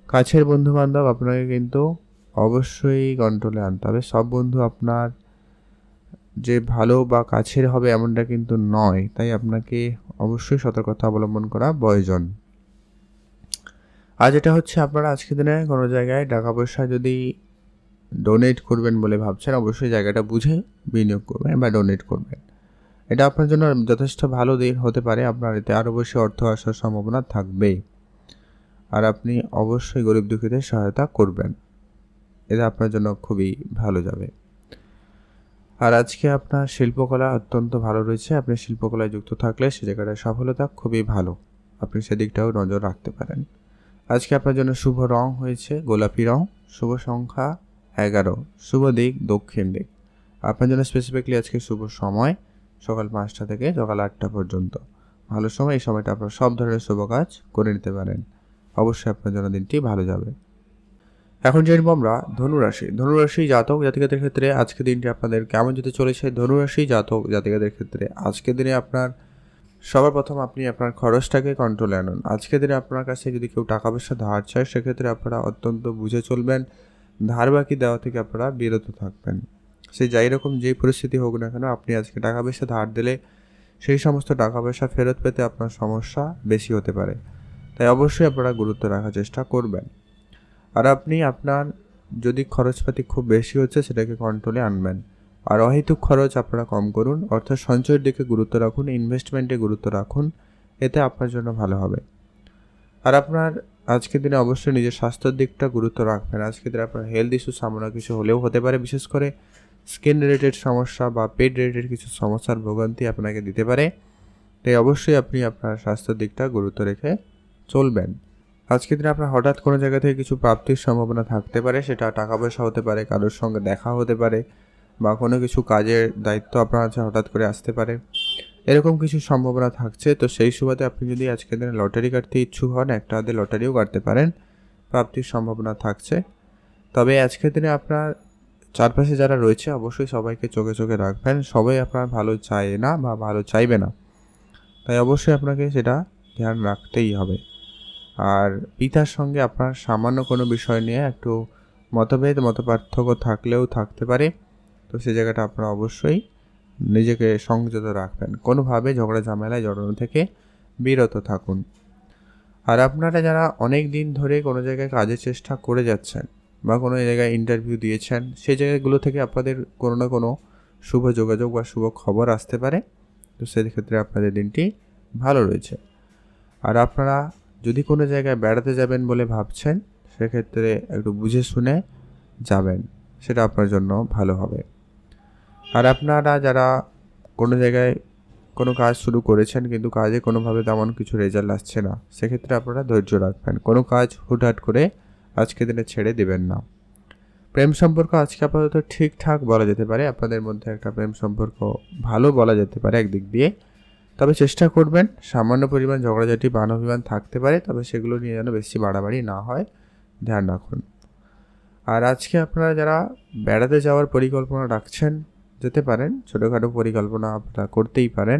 কাছের বন্ধুবান্ধব আপনাকে কিন্তু অবশ্যই কন্ট্রোলে আনতে হবে। সব বন্ধু আপনার যে ভালো বা কাছের হবে এমনটা কিন্তু নয়, তাই আপনাকে অবশ্যই সতর্কতা অবলম্বন করা প্রয়োজন। আর যেটা হচ্ছে, আপনারা আজকের দিনে কোনো জায়গায় টাকা পয়সা যদি ডোনেট করবেন বলে ভাবছেন, অবশ্যই জায়গাটা বুঝে বিনিয়োগ করবেন বা ডোনেট করবেন। এটা আপনার জন্য যথেষ্ট ভালো দিন হতে পারে, আপনার এতে আরও বেশি অর্থ আসার সম্ভাবনা থাকবে। আর আপনি অবশ্যই গরিব দুঃখীদের সহায়তা করবেন, এটা আপনার জন্য খুবই ভালো যাবে। আর আজকে আপনার শিল্পকলা অত্যন্ত ভালো রয়েছে, আপনি শিল্পকলায় যুক্ত থাকলে সে জায়গাটায় সফলতা খুবই ভালো, আপনি সেদিকটাও নজর রাখতে পারেন। আজকে আপনার জন্য শুভ রং হয়েছে গোলাপি রং, শুভ সংখ্যা 11, শুভ দিক দক্ষিণ দিক। আপনার জন্য স্পেসিফিকলি আজকে শুভ সময় সকাল 5টা থেকে সকাল 8টা পর্যন্ত ভালো সময়। এই সময়টা আপনার সব ধরনের শুভ কাজ করে নিতে পারেন, অবশ্যই আপনার জন্য দিনটি ভালো যাবে। এখন জানবো আমরা ধনুরাশি। ধনুরাশি জাতক জাতিকাদের ক্ষেত্রে আজকের দিনটি আপনাদের কেমন যেতে চলেছে। ধনুরাশি জাতক জাতিকাদের ক্ষেত্রে আজকের দিনে আপনার সবার প্রথম আপনি আপনার খরচটাকে কন্ট্রোলে আনুন। আজকের দিনে আপনার কাছে যদি কেউ টাকা পয়সা ধার চায় সেক্ষেত্রে আপনারা অত্যন্ত বুঝে চলবেন। ধার বাকি দেওয়া থেকে আপনারা বিরত থাকবেন। সে যাই রকম যেই পরিস্থিতি হোক না কেন, আপনি আজকে টাকা পয়সা ধার দিলে সেই সমস্ত টাকা পয়সা ফেরত পেতে আপনার সমস্যা বেশি হতে পারে, তাই অবশ্যই আপনারা গুরুত্ব রাখার চেষ্টা করবেন। আর আপনি আপনার যদি খরচপাতি খুব বেশি হচ্ছে সেটাকে কন্ট্রোলে আনবেন। আর অহেতুক খরচ আপনারা কম করুন, অর্থাৎ সঞ্চয়ের দিকে গুরুত্ব রাখুন, ইনভেস্টমেন্টে গুরুত্ব রাখুন, এতে আপনার জন্য ভালো হবে। আর আপনার আজকের দিনে অবশ্যই নিজের স্বাস্থ্যের দিকটা গুরুত্ব রাখবেন। আজকের দিনে আপনার হেলথ ইস্যু সামনে কিছু হলেও হতে পারে, বিশেষ করে স্কিন রিলেটেড সমস্যা বা পেট রিলেটেড কিছু সমস্যার ভোগান্তি আপনাকে দিতে পারে, তাই অবশ্যই আপনি আপনার স্বাস্থ্যের দিকটা গুরুত্ব রেখে চলবেন। আজকের দিনে আপনার হঠাৎ কোনো জায়গা থেকে কিছু প্রাপ্তির সম্ভাবনা থাকতে পারে, সেটা টাকা পয়সা হতে পারে, কারোর সঙ্গে দেখা হতে পারে, বা কোনো কিছু কাজের দায়িত্ব আপনার কাছে হঠাৎ করে আসতে পারে, এরকম কিছু সম্ভাবনা থাকছে। তো সেই সুবাদে আপনি যদি আজকের দিনে লটারি কাটতে ইচ্ছুক হন, একটা হাতে লটারিও কাটতে পারেন, প্রাপ্তির সম্ভাবনা থাকছে। তবে আজকের দিনে আপনার চারপাশে যারা রয়েছে অবশ্যই সবাইকে চোখে চোখে রাখবেন। সবাই আপনার ভালো চায় না বা ভালো চাইবে না, তাই অবশ্যই আপনাকে সেটা ধ্যান রাখতেই হবে। আর পিতার সঙ্গে আপনার সামান্য কোনো বিষয় নিয়ে একটু মতপার্থক্য থাকলেও থাকতে পারে, তো সেই জায়গাটা আপনারা অবশ্যই নিজেকে সংযত রাখবেন। কোনোভাবে ঝগড়া ঝামেলায় জড়ানো থেকে বিরত থাকুন। আর আপনারা যারা অনেক দিন ধরে কোনো জায়গায় কাজের চেষ্টা করে যাচ্ছেন বা কোনো জায়গায় ইন্টারভিউ দিয়েছেন, সেই জায়গাগুলো থেকে আপনাদের কোনো না কোনো শুভ যোগাযোগ বা শুভ খবর আসতে পারে, তো সেক্ষেত্রে আপনাদের দিনটি ভালো রয়েছে। আর আপনারা যদি কোনো জায়গায় বেড়াতে যাবেন বলে ভাবছেন, সেক্ষেত্রে একটু বুঝে শুনে যাবেন, সেটা আপনার জন্য ভালো হবে। আর আপনারা যারা কোনো জায়গায় কোনো কাজ শুরু করেছেন কিন্তু কাজে কোনোভাবে তেমন কিছু রেজাল্ট আসছে না, সেক্ষেত্রে আপনারা ধৈর্য রাখবেন। কোনো কাজ হুটহাট করে আজকের দিনে ছেড়ে দেবেন না। প্রেম সম্পর্ক আজকে আপাতত ঠিকঠাক বলা যেতে পারে, আপনাদের মধ্যে একটা প্রেম সম্পর্ক ভালো বলা যেতে পারে একদিক দিয়ে। তবে চেষ্টা করবেন, সামান্য পরিমাণ ঝগড়াঝাটি বান অভিমান থাকতে পারে, তবে সেগুলো নিয়ে যেন বেশি বাড়াবাড়ি না হয়, ধ্যান রাখুন। আর আজকে আপনারা যারা বেড়াতে যাওয়ার পরিকল্পনা রাখছেন, যেতে পারেন, ছোটোখাটো পরিকল্পনা আপনারা করতেই পারেন।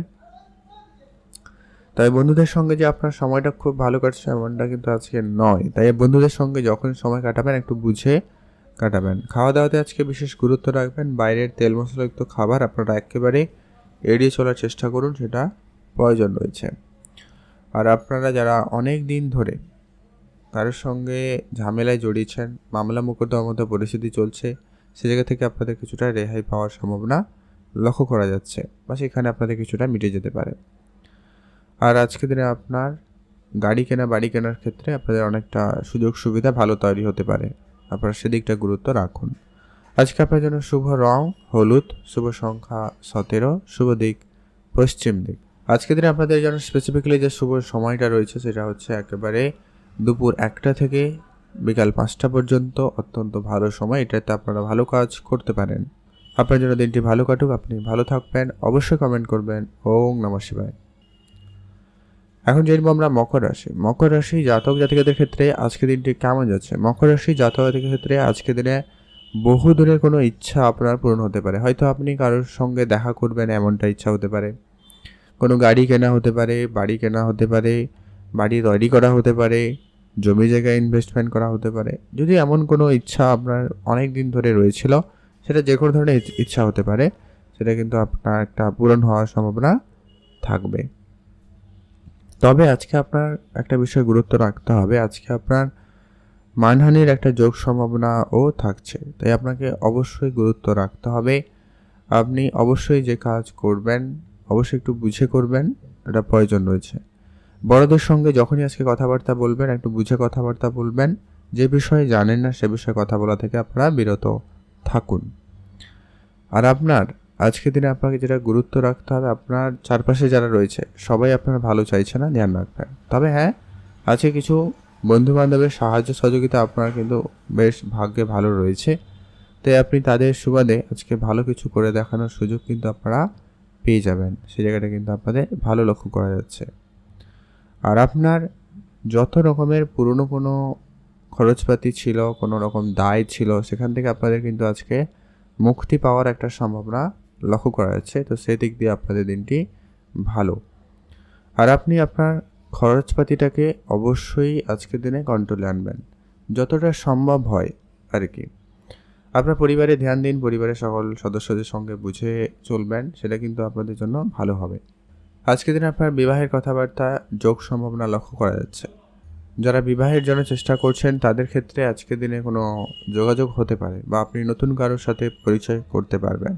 তাই বন্ধুদের সঙ্গে যে আপনার সময়টা খুব ভালো কাটছে এমনটা কিন্তু আজকে নয়, তাই বন্ধুদের সঙ্গে যখন সময় কাটাবেন একটু বুঝে কাটাবেন। খাওয়া দাওয়াতে আজকে বিশেষ গুরুত্ব রাখবেন। বাইরের তেল মশলাযুক্ত খাবার আপনারা একেবারে এড়িয়ে চলার চেষ্টা করুন, সেটা প্রয়োজন রয়েছে। আর আপনারা যারা অনেক দিন ধরে কারোর সঙ্গে ঝামেলায় জড়িয়েছেন, মামলা মোকদ্দমার মতো পরিস্থিতি চলছে, সে জায়গা থেকে আপনাদের কিছুটা রেহাই পাওয়ার সম্ভাবনা লক্ষ্য করা যাচ্ছে, বা সেখানে আপনাদের কিছুটা মিটে যেতে পারে। আর আজকের দিনে আপনার গাড়ি কেনা বাড়ি কেনার ক্ষেত্রে আপনাদের অনেকটা সুযোগ সুবিধা ভালো তৈরি হতে পারে, আপনারা সেদিকটা গুরুত্ব রাখুন। আজকে আপনার জন্য শুভ রং হলুদ, শুভ সংখ্যা 17, শুভ দিক পশ্চিম দিক। আজকের দিনে আপনাদের জন্য স্পেসিফিক্যালি যে শুভ সময়টা রয়েছে সেটা হচ্ছে একেবারে দুপুর 1টা থেকে বিকাল 5টা পর্যন্ত, অত্যন্ত ভালো সময়। এটাতে আপনারা ভালো কাজ করতে পারেন। আপনার জন্য দিনটি ভালো কাটুক, আপনি ভালো থাকবেন। অবশ্যই কমেন্ট করবেন। ওম নমঃ শিবায়। এখন জানবো আমরা মকর রাশি। মকর রাশি জাতক জাতিকাদের ক্ষেত্রে আজকের দিনটি কেমন যাচ্ছে। মকর রাশি জাতক জাতিকাদের ক্ষেত্রে আজকের দিনে বহু দূরের কোনো ইচ্ছা আপনার পূরণ হতে পারে। হয়তো আপনি কারোর সঙ্গে দেখা করবেন এমনটা ইচ্ছা হতে পারে, কোনো গাড়ি কেনা হতে পারে, বাড়ি কেনা হতে পারে, বাড়ি তৈরি করা হতে পারে, জমি জায়গায় ইনভেস্টমেন্ট করা হতে পারে। যদি এমন কোনো ইচ্ছা আপনার অনেক দিন ধরে রয়েছিল, সেটা যে কোনো ধরনের ইচ্ছা হতে পারে, সেটা কিন্তু আপনার একটা পূরণ হওয়ার সম্ভাবনা থাকবে। তবে আজকে আপনার একটা বিষয় গুরুত্ব রাখতে হবে, আজকে আপনার মানহানির একটা যোগ সম্ভাবনাও থাকছে, তাই আপনাকে অবশ্যই গুরুত্ব রাখতে হবে। আপনি অবশ্যই যে কাজ করবেন অবশ্যই একটু বুঝে করবেন, এটা প্রয়োজন রয়েছে। বড়দের সঙ্গে যখনই আজকে কথাবার্তা বলবেন একটু বুঝে কথাবার্তা বলবেন। যে বিষয়ে জানেন না সে বিষয়ে কথা বলা থেকে আপনারা বিরত থাকুন। আর আপনার আজকের দিনে আপনাকে যেটা গুরুত্ব রাখতে হবে, আপনার চারপাশে যারা রয়েছে সবাই আপনার ভালো চাইছে না, ধ্যান রাখবেন। তবে হ্যাঁ, আজকে কিছু বন্ধুবান্ধবের সাহায্য সহযোগিতা আপনার কিন্তু বেশ ভাগ্যে ভালো রয়েছে, তাই আপনি তাদের সুবাদে আজকে ভালো কিছু করে দেখানোর সুযোগ কিন্তু আপনারা পেয়ে যাবেন। সেই জায়গাটা কিন্তু আপনাদের ভালো লক্ষ্য করা যাচ্ছে। আর আপনার যত রকমের পুরনো কোনো খরচপাতি ছিল, কোনো রকম দায় ছিল, সেখান থেকে আপনাদের কিন্তু আজকে মুক্তি পাওয়ার একটা সম্ভাবনা লক্ষ্য করা যাচ্ছে। তো সেদিক দিয়ে আপনাদের দিনটি ভালো। আর আপনি আপনার খরচপাতিটাকে অবশ্যই আজকের দিনে কন্ট্রোলে আনবেন, যতটা সম্ভব হয় আর কি। আপনার পরিবারে ধ্যান দিন, পরিবারের সকল সদস্যদের সঙ্গে বুঝে চলবেন, সেটা কিন্তু আপনাদের জন্য ভালো হবে। আজকের দিনে আপনার বিবাহের কথাবার্তা যোগ সম্ভাবনা লক্ষ্য করা যাচ্ছে। যারা বিবাহের জন্য চেষ্টা করছেন তাদের ক্ষেত্রে আজকের দিনে কোনো যোগাযোগ হতে পারে, বা আপনি নতুন কারোর সাথে পরিচয় করতে পারবেন।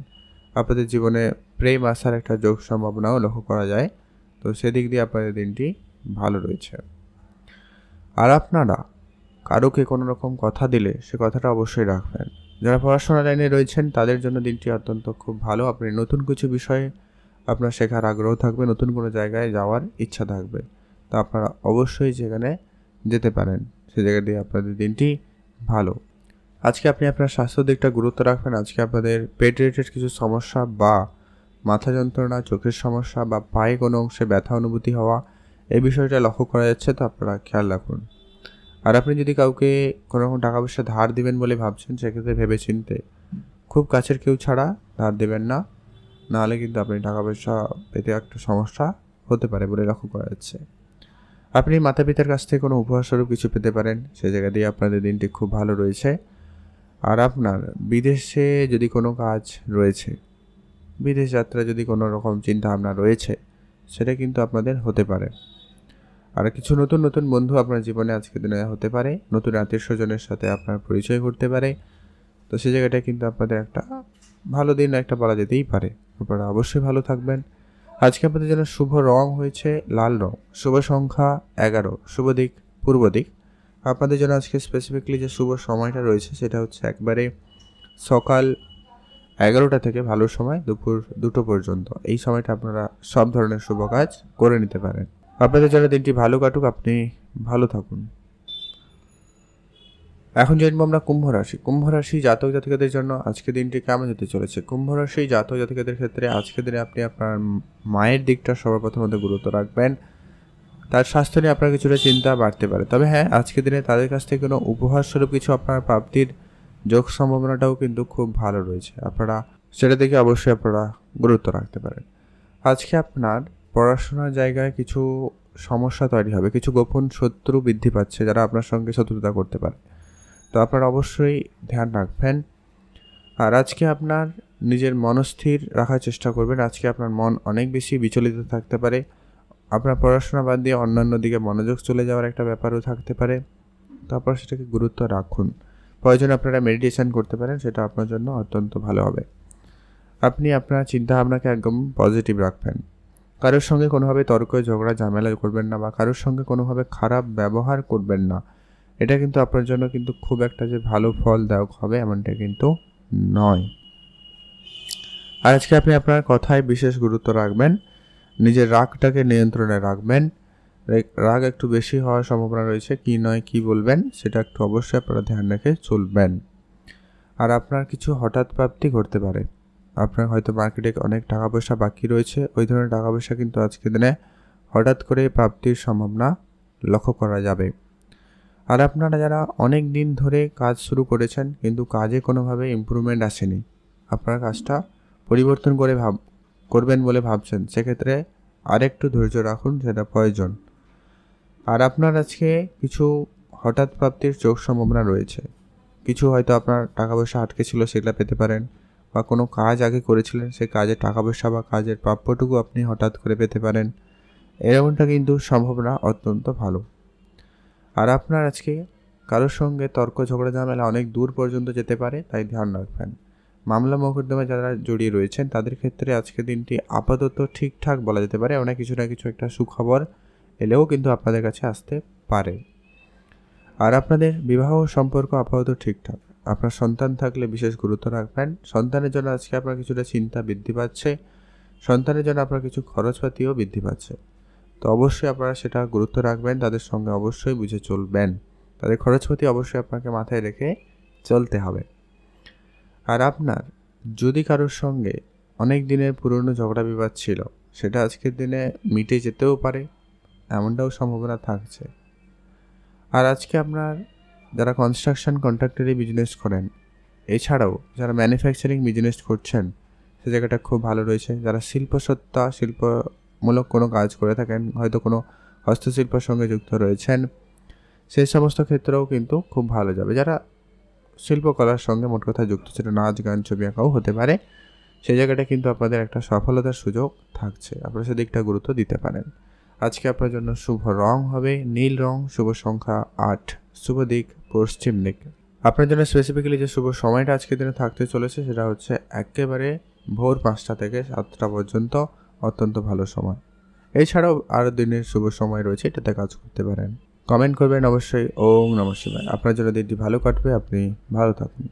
আপনাদের জীবনে প্রেম আসার একটা যোগ সম্ভাবনাও লক্ষ্য করা যায়। তো সেদিক দিয়ে আপনাদের দিনটি ভালো রয়েছে। আর আপনারা কারোকে কোনো রকম কথা দিলে সে কথাটা অবশ্যই রাখবেন। যারা পড়াশোনা লাইনে রয়েছেন তাদের জন্য দিনটি অত্যন্ত খুব ভালো। আপনি নতুন কিছু বিষয়ে আপনার শেখার আগ্রহ থাকবে, নতুন কোনো জায়গায় যাওয়ার ইচ্ছা থাকবে, তো আপনারা অবশ্যই সেখানে যেতে পারেন। সে জায়গা দিয়ে আপনাদের দিনটি ভালো। আজকে আপনি আপনার স্বাস্থ্য দিকটা গুরুত্ব রাখবেন। আজকে আপনাদের পেট রিলেটেড কিছু সমস্যা বা মাথা যন্ত্রণা, চোখের সমস্যা বা পায়ে কোনো অংশে ব্যথা অনুভূতি হওয়া, এই বিষয়টা লক্ষ্য করা যাচ্ছে, তো আপনারা খেয়াল রাখুন। আর আপনি যদি কাউকে কোনো রকম টাকা পয়সা ধার দিবেন বলে ভাবছেন, সেক্ষেত্রে ভেবেচিন্তে খুব কাছের কেউ ছাড়া ধার দেবেন না, নাহলে কিন্তু আপনি টাকা পয়সা পেতে একটা সমস্যা হতে পারে বলে লক্ষ্য করা যাচ্ছে। আপনি মাতা পিতার কাছ থেকে কোনো উপহারস্বরূপ কিছু পেতে পারেন, সে জায়গা দিয়ে আপনাদের দিনটি খুব ভালো রয়েছে। আর আপনার বিদেশে যদি কোনো কাজ রয়েছে, বিদেশ যাত্রা যদি কোনো রকম চিন্তা ভাবনা রয়েছে, সেটা কিন্তু আপনাদের হতে পারে। আর কিছু নতুন নতুন বন্ধু আপনার জীবনে আজকের দিনে হতে পারে, নতুন আত্মীয় স্বজনের সাথে আপনার পরিচয় করতে পারে। তো সেই জায়গাটা কিন্তু আপনাদের একটা ভালো দিন একটা বলা যেতেই পারে। আপনারা অবশ্যই ভালো থাকবেন। আজকে আপনাদের জন্য শুভ রং হয়েছে লাল রং, শুভ সংখ্যা 11, শুভ দিক পূর্ব দিক। আপনাদের জন্য আজকে স্পেসিফিকলি যে শুভ সময়টা রয়েছে সেটা হচ্ছে একবারে সকাল 11টা থেকে ভালো সময় দুপুর 2টো পর্যন্ত। এই সময়টা আপনারা সব ধরনের শুভ কাজ করে নিতে পারেন। আপনাদের জন্য দিনটি ভালো কাটুক, আপনি ভালো থাকুন। এখন জানবো আমরা কুম্ভ রাশি। কুম্ভ রাশি জাতক জাতিকাদের জন্য আজকে দিনটি কেমন যেতে চলেছে। কুম্ভ রাশি জাতক জাতিকাদের ক্ষেত্রে আজকের দিনে আপনি আপনার মায়ের দিকটা সর্বপ্রথমত গুরুত্ব রাখবেন। তার স্বাস্থ্য নিয়ে আপনার কিছুটা চিন্তা বাড়তে পারে, তবে হ্যাঁ, আজকের দিনে তাদের কাছ থেকে কোনো উপহার স্বরূপ কিছু আপনার প্রাপ্তির যোগ সম্ভাবনাটাও কিন্তু খুব ভালো রয়েছে। আপনারা সেটা দেখে অবশ্যই আপনারা গুরুত্ব রাখতে পারেন। আজকে আপনার পড়াশোনার জায়গায় কিছু সমস্যা তৈরি হবে, কিছু গোপন শত্রু বৃদ্ধি পাচ্ছে যারা আপনার সঙ্গে শত্রুতা করতে পারে, তো আপনারা অবশ্যই ধ্যান রাখবেন। আর আজকে আপনার নিজের মনস্থির রাখার চেষ্টা করবেন। আজকে আপনার মন অনেক বেশি বিচলিত থাকতে পারে, আপনার পড়াশোনা বাদ দিয়ে অন্যান্য দিকে মনোযোগ চলে যাওয়ার একটা ব্যাপারও থাকতে পারে, তারপর সেটাকে গুরুত্ব রাখুন। প্রয়োজনে আপনারা মেডিটেশন করতে পারেন, সেটা আপনার জন্য অত্যন্ত ভালো হবে। আপনি আপনার চিন্তাভাবনাকে একদম পজিটিভ রাখবেন। কারোর সঙ্গে কোনোভাবে তর্ক ঝগড়া ঝামেলা করবেন না, বা কারোর সঙ্গে কোনোভাবে খারাপ ব্যবহার করবেন না। এটা কিন্তু আপনার জন্য কিন্তু খুব একটা যে ভালো ফলদায়ক হবে এমনটা কিন্তু নয়। আর আজকে আপনি আপনার কথায় বিশেষ গুরুত্ব রাখবেন, নিজের রাগটাকে নিয়ন্ত্রণে রাখবেন। রাগ একটু বেশি হওয়ার সম্ভাবনা রয়েছে, কি নয় কি বলবেন সেটা একটু অবশ্যই আপনারা ধ্যান রেখে চলবেন। আর আপনার কিছু হঠাৎ প্রাপ্তি ঘটতে পারে, আপনার হয়তো মার্কেটে অনেক টাকা পয়সা বাকি রয়েছে, ওই ধরনের টাকা পয়সা কিন্তু আজকের দিনে হঠাৎ করে প্রাপ্তির সম্ভাবনা লক্ষ্য করা যাবে। আর আপনারা যারা অনেক দিন ধরে কাজ শুরু করেছেন কিন্তু কাজে কোনোভাবে ইমপ্রুভমেন্ট আসেনি, আপনারা কাজটা পরিবর্তন করে করবেন বলে ভাবছেন, সেক্ষেত্রে আরেকটু ধৈর্য রাখুন, সেটা প্রয়োজন। আর আপনার আজকে কিছু হঠাৎ প্রাপ্তির যোগ সম্ভাবনা রয়েছে, কিছু হয়তো আপনার টাকা পয়সা আটকে ছিল সেগুলো পেতে পারেন, বা কোনো কাজ আগে করেছিলেন সেই কাজের টাকা পয়সা বা কাজের প্রাপ্যটুকু আপনি হঠাৎ করে পেতে পারেন, এরকমটা কিন্তু সম্ভাবনা অত্যন্ত ভালো। আর আপনার আজকে কারোর সঙ্গে তর্ক ঝগড়া ঝামেলা অনেক দূর পর্যন্ত যেতে পারে, তাই ধ্যান রাখবেন। মামলা মোকদ্দমায় যারা জড়িয়ে রয়েছেন তাদের ক্ষেত্রে আজকের দিনটি আপাতত ঠিকঠাক বলা যেতে পারে, অনেক কিছু না কিছু একটা সুখবর এলেও কিন্তু আপনাদের কাছে আসতে পারে। আর আপনাদের বিবাহ সম্পর্ক আপাতত ঠিকঠাক। আপনার সন্তান থাকলে বিশেষ গুরুত্ব রাখবেন। সন্তানের জন্য আজকে আপনার কিছুটা চিন্তা বৃদ্ধি পাচ্ছে, সন্তানের জন্য আপনার কিছু খরচপাতিও বৃদ্ধি পাচ্ছে, তো অবশ্যই আপনারা সেটা গুরুত্ব রাখবেন। তাদের সঙ্গে অবশ্যই বুঝে চলবেন, তাদের খরচপাতি অবশ্যই আপনাকে মাথায় রেখে চলতে হবে। আর আপনার যদি কারোর সঙ্গে অনেক দিনের পুরনো ঝগড়া বিবাদ ছিল, সেটা আজকের দিনে মিটে যেতেও পারে, এমনটাও সম্ভাবনা থাকছে। আর আজকে আপনার যারা কনস্ট্রাকশন কন্ট্রাক্টরি বিজনেস করেন, এছাড়াও যারা ম্যানুফ্যাকচারিং বিজনেস করছেন, সে জায়গাটা খুব ভালো রয়েছে। যারা শিল্পমূলক কোনো কাজ করে থাকেন, হয়তো কোনো হস্তশিল্পের সঙ্গে যুক্ত রয়েছেন, সেই সমস্ত ক্ষেত্রেও কিন্তু খুব ভালো যাবে। যারা শিল্পকলার সঙ্গে মোট কথা যুক্ত, সেটা নাচ গান ছবি আঁকাও হতে পারে, সেই জায়গাটা কিন্তু আপনাদের একটা সফলতার সুযোগ থাকছে, আপনারা সেদিকটা গুরুত্ব দিতে পারেন। আজকে আপনার জন্য শুভ রং হবে নীল রং, শুভ সংখ্যা 8, শুভ দিক পশ্চিম দিক। আপনার জন্য স্পেসিফিক্যালি যে শুভ সময়টা আজকের দিনে থাকতে চলেছে সেটা হচ্ছে একেবারে ভোর 5টা থেকে 7টা পর্যন্ত, অত্যন্ত ভালো সময়। এছাড়াও আরও দিনের শুভ সময় রয়েছে, এটাতে কাজ করতে পারেন। কমেন্ট করবেন অবশ্যই ওম নমঃ শিবায়। আপনার জন্য দিনটি ভালো কাটবে, আপনি ভালো থাকুন।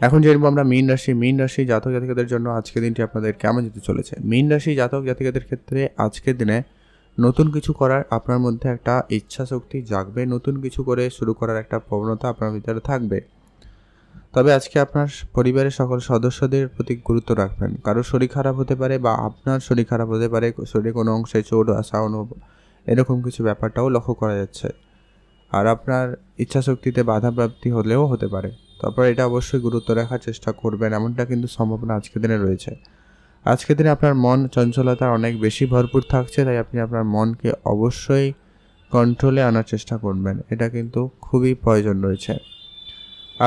এখন যেরকম আমরা মীন রাশি জাতক জাতিকাদের জন্য আজকের দিনটি আপনাদের কেমন যেতে চলেছে। মীন রাশি জাতক জাতিকাদের ক্ষেত্রে আজকের দিনে নতুন কিছু করার আপনার মধ্যে একটা ইচ্ছা শক্তি জাগবে, নতুন কিছু করে শুরু করার একটা প্রবণতা আপনার ভিতরে থাকবে। তবে আজকে আপনার পরিবারের সকল সদস্যদের প্রতি গুরুত্ব রাখবেন। কারো শরীর খারাপ হতে পারে বা আপনার শরীর খারাপ হতে পারে, শরীরে কোনো অংশে চোট আসা এরকম কিছু ব্যাপারটাও লক্ষ্য করা যাচ্ছে। আর আপনার ইচ্ছাশক্তিতে বাধাপ্রাপ্তি হলেও হতে পারে, তারপর এটা অবশ্যই গুরুত্ব রাখার চেষ্টা করবেন, এমনটা কিন্তু সম্ভাবনা আজকের দিনে রয়েছে। আজকের দিনে আপনার মন চঞ্চলতা অনেক বেশি ভরপুর থাকছে, তাই আপনি আপনার মনকে অবশ্যই কন্ট্রোলে আনার চেষ্টা করবেন, এটা কিন্তু খুবই প্রয়োজন রয়েছে।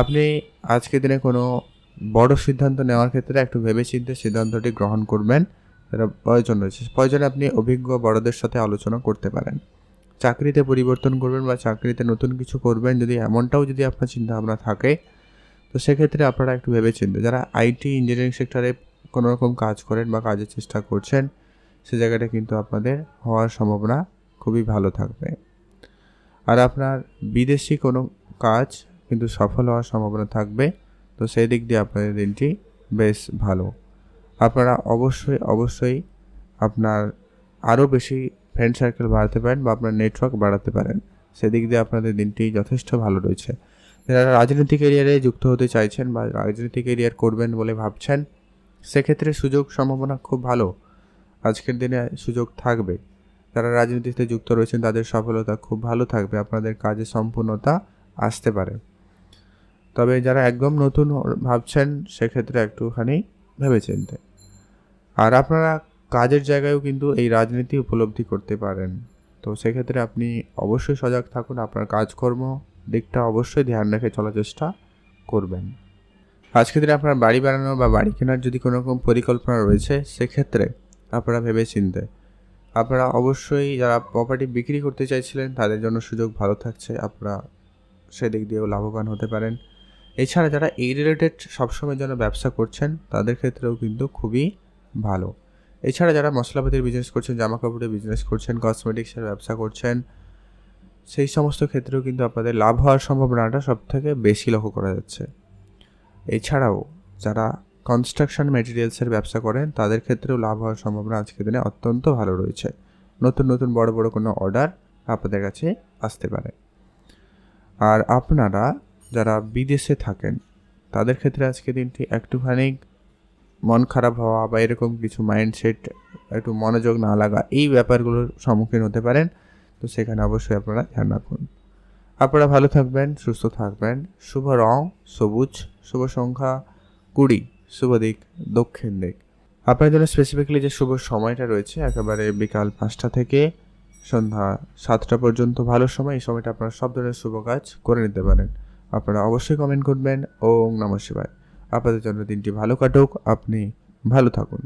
আপনি আজকের দিনে কোনো বড় সিদ্ধান্ত নেওয়ার ক্ষেত্রে একটু ভেবেচিন্তে সিদ্ধান্তটি গ্রহণ করবেন, এটা প্রয়োজন রয়েছে। প্রয়োজনে আপনি অভিজ্ঞ বড়দের সাথে আলোচনা করতে পারেন। চাকরিতে পরিবর্তন করবেন বা চাকরিতে নতুন কিছু করবেন, যদি এমনটাও যদি আপনার চিন্তাভাবনা থাকে, তো সেক্ষেত্রে আপনারা একটু ভেবেচিন্তে, যারা আইটি ইঞ্জিনিয়ারিং সেক্টরে কোনো রকম কাজ করেন বা কাজের চেষ্টা করছেন, সে জায়গাটা কিন্তু আপনাদের হওয়ার সম্ভাবনা খুবই ভালো থাকবে। আর আপনার বিদেশি কোনো কাজ কিন্তু সফল হওয়ার সম্ভাবনা থাকবে, তো সেই দিক দিয়ে আপনাদের দিনটি বেশ ভালো। আপনারা অবশ্যই আপনার আরও বেশি ফ্রেন্ড সার্কেল বাড়াতে পারেন বা আপনার নেটওয়ার্ক বাড়াতে পারেন, সেদিক দিয়ে আপনাদের দিনটি যথেষ্ট ভালো রয়েছে। যারা রাজনৈতিক এরিয়ারে যুক্ত হতে চাইছেন বা রাজনৈতিক এরিয়ার করবেন বলে ভাবছেন, সেক্ষেত্রে সুযোগ সম্ভাবনা খুব ভালো, আজকের দিনে সুযোগ থাকবে। যারা রাজনীতিতে যুক্ত রয়েছেন তাদের সফলতা খুব ভালো থাকবে, আপনাদের কাজে সম্পূর্ণতা আসতে পারে। তবে যারা একদম নতুন ভাবছেন, সেক্ষেত্রে একটুখানি ভেবেচিন্তে। আর আপনারা কাজের জায়গায়ও কিন্তু এই রাজনীতি উপলব্ধি করতে পারেন, তো সেক্ষেত্রে আপনি অবশ্যই সজাগ থাকুন, আপনার কাজকর্ম দিকটা অবশ্যই ধ্যান রেখে চলার চেষ্টা করবেন। আজকের দিনে আপনার বাড়ি বানানো বা বাড়ি কেনার যদি কোনো রকম পরিকল্পনা রয়েছে, সেক্ষেত্রে আপনারা ভেবেচিন্তে, আপনারা অবশ্যই যারা প্রপার্টি বিক্রি করতে চাইছিলেন তাদের জন্য সুযোগ ভালো থাকছে, আপনারা সেদিক দিয়েও লাভবান হতে পারেন। এছাড়া যারা এই রিলেটেড সবসময়ের জন্য ব্যবসা করছেন, তাদের ক্ষেত্রেও কিন্তু খুবই ভালো। এছাড়া যারা মশলাপাতির বিজনেস করছেন, জামা কাপড়ের বিজনেস করছেন, কসমেটিক্সের ব্যবসা করছেন, সেই সমস্ত ক্ষেত্রেও কিন্তু আপনাদের লাভ হওয়ার সম্ভাবনাটা সবথেকে বেশি লক্ষ্য করা যাচ্ছে। এছাড়াও যারা কনস্ট্রাকশন ম্যাটেরিয়ালসের ব্যবসা করেন, তাদের ক্ষেত্রেও লাভ হওয়ার সম্ভাবনা আজকের দিনে অত্যন্ত ভালো রয়েছে। নতুন বড় কোনো অর্ডার আপনাদের কাছে আসতে পারে। আর আপনারা যারা বিদেশে থাকেন, তাদের ক্ষেত্রে আজকের দিনটি একটুখানি মন খারাপ হওয়া বা এরকম কিছু মাইন্ডসেট, একটু মনোযোগ না লাগা, এই ব্যাপারগুলোর সম্মুখীন হতে পারেন, তো সেখানে অবশ্যই আপনারা ধ্যান রাখুন। আপনারা ভালো থাকবেন, সুস্থ থাকবেন। শুভ রং সবুজ, শুভ সংখ্যা 20, শুভ দিক দক্ষিণ দিক। আপনার জন্য স্পেসিফিক্যালি যে শুভ সময়টা রয়েছে একেবারে বিকাল 5টা থেকে সন্ধ্যা 7টা পর্যন্ত ভালো সময়। এই সময়টা আপনারা সব ধরনের শুভ কাজ করে নিতে পারেন। আপনারা অবশ্যই কমেন্ট করবেন ওম নমঃ শিবায়। আপনাদের জন্য দিনটি ভালো কাটুক, আপনি ভালো থাকুন।